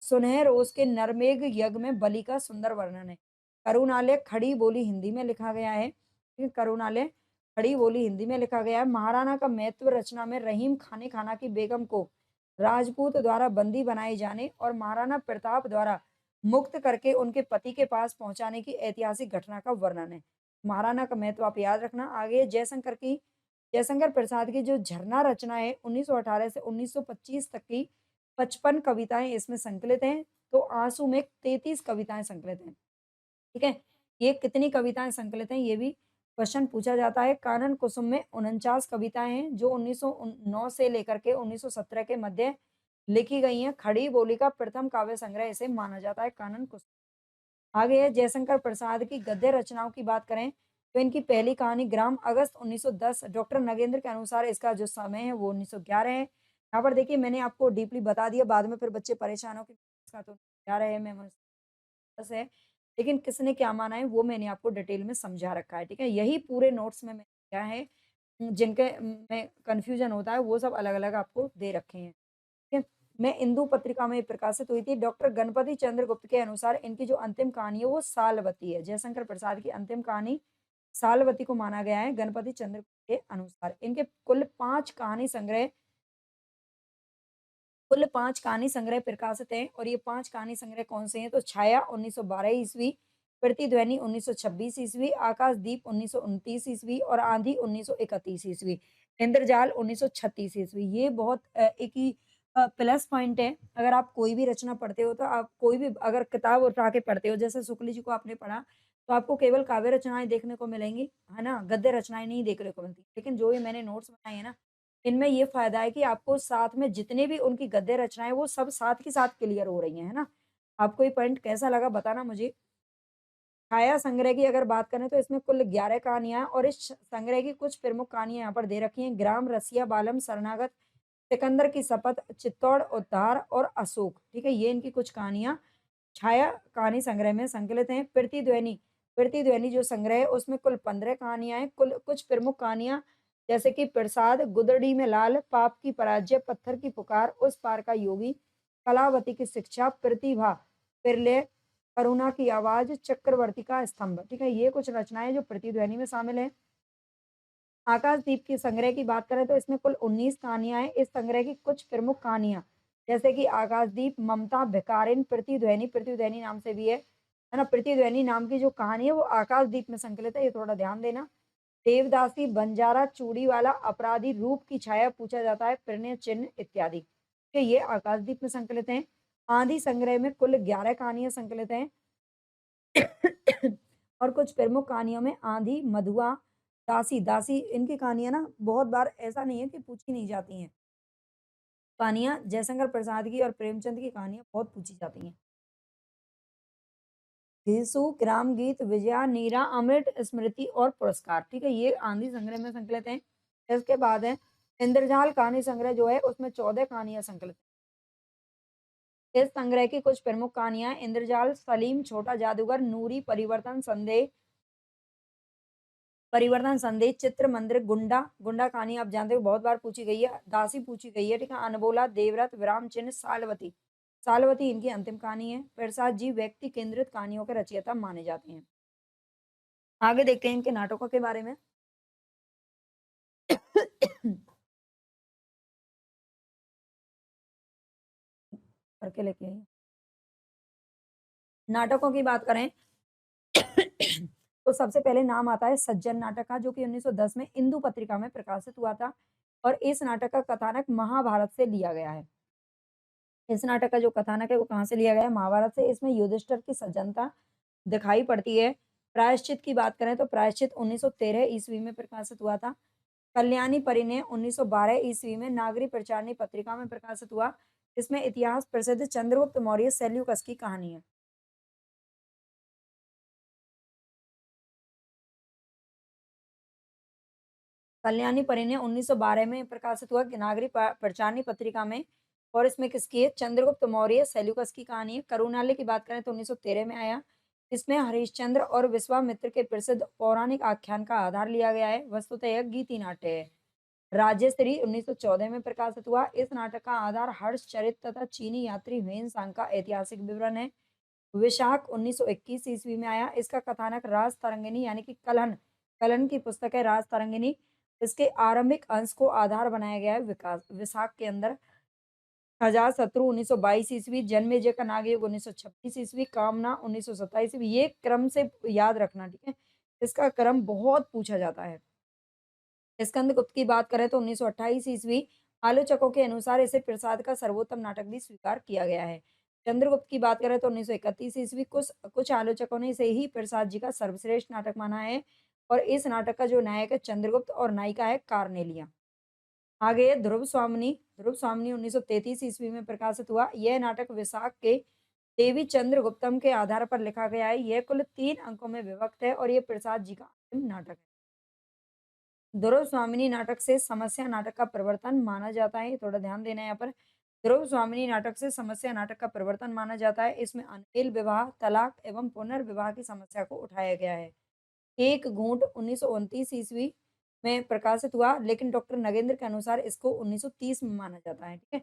सुनहर ओस के नरमेघ यज्ञ में बलि का सुंदर वर्णन है। करुणालय खड़ी बोली हिंदी में लिखा गया है। ठीक है? करुणालय खड़ी बोली हिंदी में लिखा गया है। महाराणा का महत्व रचना में रहीम खाने खाना की बेगम को राजपूत द्वारा बंदी बनाए जाने और महाराणा प्रताप द्वारा मुक्त करके उनके पति के पास पहुंचाने की ऐतिहासिक घटना का वर्णन है। महाराणा का महत्व आप याद रखना। आगे जयशंकर प्रसाद की जो झरना रचना है 1918 से 1925 तक की 55 कविताएं इसमें संकलित हैं। तो आंसू में 33 कविताएं संकलित हैं। ठीक है? ये कितनी कविताएं संकलित हैं ये भी क्वेश्चन पूछा जाता है। कानन कुसुम में 49 कविताएं हैं जो 1909 से लेकर के 1917 के मध्य लिखी गई हैं। खड़ी बोली का प्रथम काव्य संग्रह इसे माना जाता है कानन कुसुम। आगे है जयशंकर प्रसाद की गद्य रचनाओं की बात करें तो इनकी पहली कहानी ग्राम अगस्त 1910, डॉक्टर नगेंद्र के अनुसार इसका जो समय है वो 1911 है। यहाँ पर देखिए मैंने आपको डीपली बता दिया, बाद में फिर बच्चे परेशान हो कि इसका तो 11 है, मैं 10 है, लेकिन किसने क्या माना है वो मैंने आपको डिटेल में समझा रखा है। ठीक है? यही पूरे नोट्स में मैंने किया है। जिनके में कन्फ्यूजन होता है वो सब अलग-अलग आपको दे रखे हैं। ठीक है? मैं इंदु पत्रिका में प्रकाशित हुई थी। डॉक्टर गणपति चंद्र गुप्त के अनुसार इनकी जो अंतिम कहानी है वो सालवती है। जयशंकर प्रसाद की अंतिम कहानी सालवती को माना गया है गणपति चंद्र गुप्त के अनुसार। इनके कुल 5 कहानी संग्रह प्रकाशित हैं और ये 5 कहानी संग्रह कौन से हैं? तो छाया 1912 ईस्वी, प्रतिध्वनि 1926 ईस्वी, आकाशदीप 1929 ईस्वी और आंधी 1931 ईस्वी, इंद्रजाल 1936 ईस्वी। ये बहुत एक ही प्लस पॉइंट है। अगर आप कोई भी रचना पढ़ते हो तो आप कोई भी अगर किताब उठा के पढ़ते हो, जैसे शुक्ल जी को आपने पढ़ा, तो आपको केवल काव्य रचनाएँ देखने को मिलेंगी, है ना? गद्य रचनाएँ नहीं देखने को मिलती। लेकिन जो ये मैंने नोट्स बनाए हैं ना, इनमें ये फ़ायदा है कि आपको साथ में जितने भी उनकी गद्य रचनाएँ वो सब साथ के साथ क्लियर हो रही हैं, है ना? आपको ये पॉइंट कैसा लगा बताना मुझे। छाया संग्रह की अगर बात करें तो इसमें कुल 11 कहानियाँ हैं और इस संग्रह की कुछ प्रमुख कहानियाँ यहाँ पर दे रखी हैं। ग्राम, रसिया, बालम, शरणागत, सिकंदर की शपथ, चित्तौड़ उद्धार और अशोक। ठीक है? ये इनकी कुछ कहानियाँ छाया कहानी संग्रह में संकलित हैं। प्रतिध्वनि जो संग्रह है उसमें कुल 15 कहानियाँ हैं। कुल कुछ प्रमुख कहानियाँ जैसे कि प्रसाद, गुदड़ी में लाल, पाप की पराजय, पत्थर की पुकार, उस पार का योगी, कलावती की शिक्षा, प्रतिभा, प्रलय, करुणा की आवाज, चक्रवर्ती का स्तंभ। ठीक है? ये कुछ रचनाएं जो प्रतिध्वनि में शामिल हैं। आकाशदीप की संग्रह की बात करें तो इसमें कुल 19 कहानियां हैं। इस संग्रह की कुछ प्रमुख कहानियां जैसे कि आकाशदीप, ममता, भिकारिन, प्रतिध्वनि, प्रतिध्वनि नाम से भी है ना? प्रतिध्वनि नाम की जो कहानी है वो आकाशदीप में संकलित है, ये थोड़ा ध्यान देना। देवदासी, बंजारा, चूड़ी वाला, अपराधी, रूप की छाया पूछा जाता है, प्रणय चिन्ह इत्यादि। तो ये आकाशदीप में संकलित हैं। आंधी संग्रह में कुल 11 कहानियां संकलित हैं। और कुछ प्रमुख कहानियों में आंधी, मधुआ, दासी, दासी इनकी कहानियाँ ना बहुत बार ऐसा नहीं है कि पूछी नहीं जाती हैं। कहानियाँ जयशंकर प्रसाद की और प्रेमचंद की कहानियाँ बहुत पूछी जाती हैं। देसु, ग्राम गीत, विजया, नीरा, अमृत, स्मृति और पुरस्कार। ठीक है? ये आंधी संग्रह में संकलित हैं। इसके बाद है इंद्रजाल कहानी संग्रह जो है उसमें 14 कहानियाँ संकलित हैं। इस संग्रह की कुछ प्रमुख कहानियाँ इंद्रजाल, सलीम, छोटा जादूगर, नूरी, परिवर्तन संदेश, चित्र मंदिर, गुंडा, गुंडा कहानी आप जानते हो बहुत बार पूछी गई है। दासी पूछी गई है। ठीक है? अनबोला, देवरथ, विराम चिन्ह, सालवती। सालवती इनकी अंतिम कहानी है। प्रसाद जी व्यक्ति केंद्रित कहानियों के रचयिता माने जाते हैं। आगे देखते हैं इनके नाटकों के बारे में। करके लेके आइए। नाटकों की बात करें तो सबसे पहले नाम आता है सज्जन नाटक का, जो कि 1910 में इंदु पत्रिका में प्रकाशित हुआ था और इस नाटक का कथानक महाभारत से लिया गया है। इस नाटक का जो कथानक है वो कहाँ से लिया गया है? महाभारत से। इसमें युधिष्ठिर की सज्जनता दिखाई पड़ती है। प्रायश्चित की बात करें तो प्रायश्चित 1913 ईस्वी में प्रकाशित हुआ था। कल्याणी परिणय 1912 ईस्वी में नागरी प्रचारणी पत्रिका में प्रकाशित हुआ। इसमें इतिहास प्रसिद्ध चंद्रगुप्त मौर्य सेल्यूकस की कहानी है। कल्याणी परिणय 1912 में प्रकाशित हुआ नागरी प्रचारणी पत्रिका में और इसमें किसकी है? चंद्रगुप्त मौर्य सेल्यूकस की कहानी है। करुणालय की बात करें तो 1913 में आया। इसमें हरिश्चंद्र और विश्वामित्र के प्रसिद्ध पौराणिक आख्यान का आधार लिया गया है। वस्तुतः यह गीति नाट्य है। राजेश्री 1914 में प्रकाशित हुआ। इस नाटक का आधार हर्षचरित तथा चीनी यात्री ह्वेन सांग का ऐतिहासिक विवरण है। विशाख 1921 ईस्वी में आया। इसका कथानक राज तरंगिनी यानी कि कलहन कलन की पुस्तक है राज तरंगिनी। इसके आरंभिक अंश को आधार बनाया गया है विकास विशाख के अंदर। अजात शत्रु 1922 ईस्वी, जन्मेजय का नागयुग 1926 ईस्वी, कामना 1927 ईस्वी। ये क्रम से याद रखना, ठीक है। इसका क्रम बहुत पूछा जाता है। स्कंदगुप्त की बात करें तो 1928 ईस्वी। आलोचकों के अनुसार इसे प्रसाद का सर्वोत्तम नाटक भी स्वीकार किया गया है। चंद्रगुप्त की बात करें तो 1931 ईस्वी। कुछ कुछ आलोचकों ने इसे ही प्रसाद जी का सर्वश्रेष्ठ नाटक माना है और इस नाटक का जो नायक है चंद्रगुप्त और नायिका है कार्नेलिया। आगे ध्रुव स्वामिनी। ध्रुव स्वामिनी 1933 ईस्वी में प्रकाशित हुआ। यह नाटक विशाख के देवी चंद्रगुप्तम के आधार पर लिखा गया है। यह कुल 3 अंकों में विभक्त है और यह प्रसाद जी का अंतिम नाटक है। ध्रुव स्वामिनी नाटक से समस्या नाटक का प्रवर्तन माना जाता है। थोड़ा ध्यान देना है यहाँ पर। ध्रुव स्वामिनी नाटक से समस्या नाटक का प्रवर्तन माना जाता है। इसमें अनमेल विवाह, तलाक एवं पुनर्विवाह की समस्या को उठाया गया है। एक घूंट 1929 ईस्वी में प्रकाशित हुआ, लेकिन डॉक्टर नगेंद्र के अनुसार इसको 1930 में माना जाता है, ठीक है।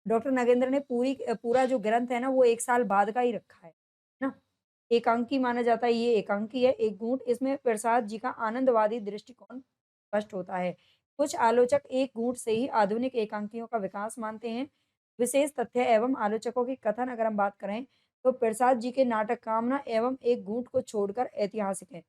डॉक्टर नगेंद्र ने पूरा जो ग्रंथ है ना वो 1 साल बाद का ही रखा है ना। एकांकी माना जाता है, ये एकांकी है एक घूंट। इसमें प्रसाद जी का आनंदवादी दृष्टिकोण स्पष्ट होता है। कुछ आलोचक एक घूंट से ही आधुनिक एकांकियों का विकास मानते हैं। विशेष तथ्य एवं आलोचकों की कथन अगर हम बात करें तो प्रसाद जी के नाटक कामना एवं एक घूंट को छोड़कर ऐतिहासिक है।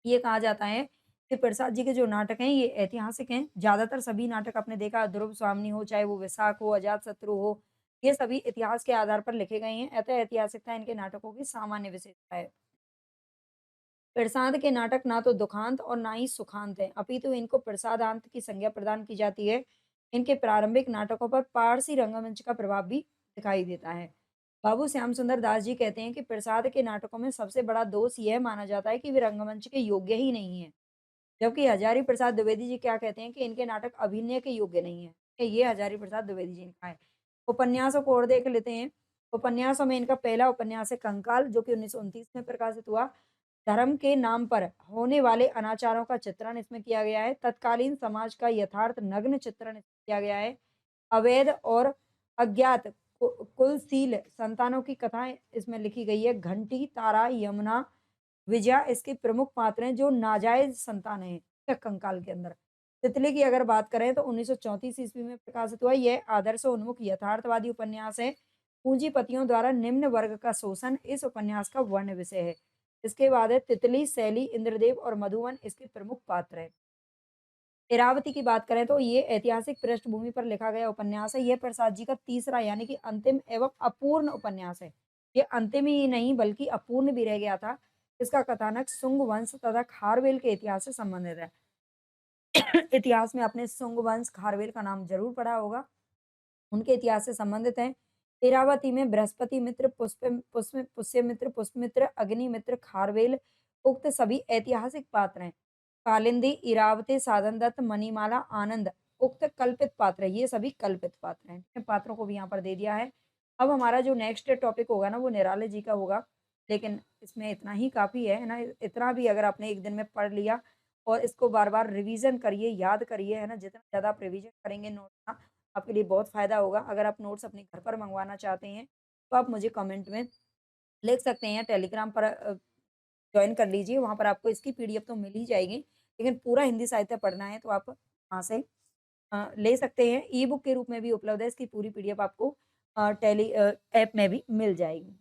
ये कहा जाता है कि प्रसाद जी के जो नाटक हैं ये ऐतिहासिक हैं। ज्यादातर सभी नाटक आपने देखा, ध्रुव स्वामिनी हो, चाहे वो विशाख हो, अजात शत्रु हो, ये सभी इतिहास के आधार पर लिखे गए हैं। अतः ऐतिहासिकता इनके नाटकों की सामान्य विशेषता है। प्रसाद के नाटक ना तो दुखांत और ना ही सुखांत है, अपितु इनको प्रसादांत की संज्ञा प्रदान की जाती है। इनके प्रारंभिक नाटकों पर पारसी रंगमंच का प्रभाव भी दिखाई देता है। बाबू श्याम सुंदर दास जी कहते हैं कि प्रसाद के नाटकों में सबसे बड़ा दोष यह माना जाता है कि वे रंगमंच के योग्य ही नहीं है। जबकि हजारी प्रसाद द्विवेदी जी क्या कहते हैं कि इनके नाटक अभिनय के योग्य नहीं है। ये हजारी प्रसाद द्विवेदी जी ने कहा है। उपन्यासों को और देख लेते हैं। उपन्यासों में इनका पहला उपन्यास है कंकाल, जो कि 1929 में प्रकाशित हुआ। धर्म के नाम पर होने वाले अनाचारों का चित्रण इसमें किया गया है। तत्कालीन समाज का यथार्थ नग्न चित्रण किया गया है। अवैध और अज्ञात कुलशील संतानों की कथाएं इसमें लिखी गई है। घंटी, तारा, यमुना, विजया इसके प्रमुख पात्र हैं जो नाजायज संतान है कंकाल के अंदर। तितली की अगर बात करें तो 1934 ईस्वी में प्रकाशित हुआ। यह आदर्श उन्मुख यथार्थवादी उपन्यास है। पूंजीपतियों द्वारा निम्न वर्ग का शोषण इस उपन्यास का वर्ण विषय है। इसके बाद है तितली, शैली, इंद्रदेव और मधुवन इसके प्रमुख पात्र है। इरावती की बात करें तो ये ऐतिहासिक पृष्ठभूमि पर लिखा गया उपन्यास है। यह प्रसाद जी का तीसरा यानी कि अंतिम एवं अपूर्ण उपन्यास है। ये अंतिम ही नहीं बल्कि अपूर्ण भी रह गया था। इसका कथानक शुंग वंश तथा खारवेल के इतिहास से संबंधित है। इतिहास में आपने शुंग वंश, खारवेल का नाम जरूर पढ़ा होगा, उनके इतिहास से संबंधित है। इरावती में बृहस्पति मित्र, पुष्यमित्र, पुष्पमित्र, अग्निमित्र, खारवेल उक्त सभी ऐतिहासिक पात्र हैं। कालिंदी, इरावती, साधन दत्त, मणिमाला, आनंद उक्त कल्पित पात्र है। ये सभी कल्पित पात्र हैं। ठीक है, पात्रों को भी यहाँ पर दे दिया है। अब हमारा जो नेक्स्ट टॉपिक होगा ना वो निराले जी का होगा, लेकिन इसमें इतना ही काफी है ना। इतना भी अगर आपने एक दिन में पढ़ लिया और इसको बार बार रिवीजन करिए, याद करिए, है ना। जितना ज्यादा आप रिवीजन करेंगे नोट का आपके लिए बहुत फ़ायदा होगा। अगर आप नोट्स अपने घर पर मँगवाना चाहते हैं, तो आप मुझे कमेंट में लिख सकते हैं, टेलीग्राम पर जॉइन कर लीजिए, वहाँ पर आपको इसकी पीडीएफ तो मिल ही जाएगी, लेकिन पूरा हिंदी साहित्य पढ़ना है तो आप वहाँ से ले सकते हैं। ई-बुक के रूप में भी उपलब्ध है, इसकी पूरी पीडीएफ आपको ऐप में भी मिल जाएगी।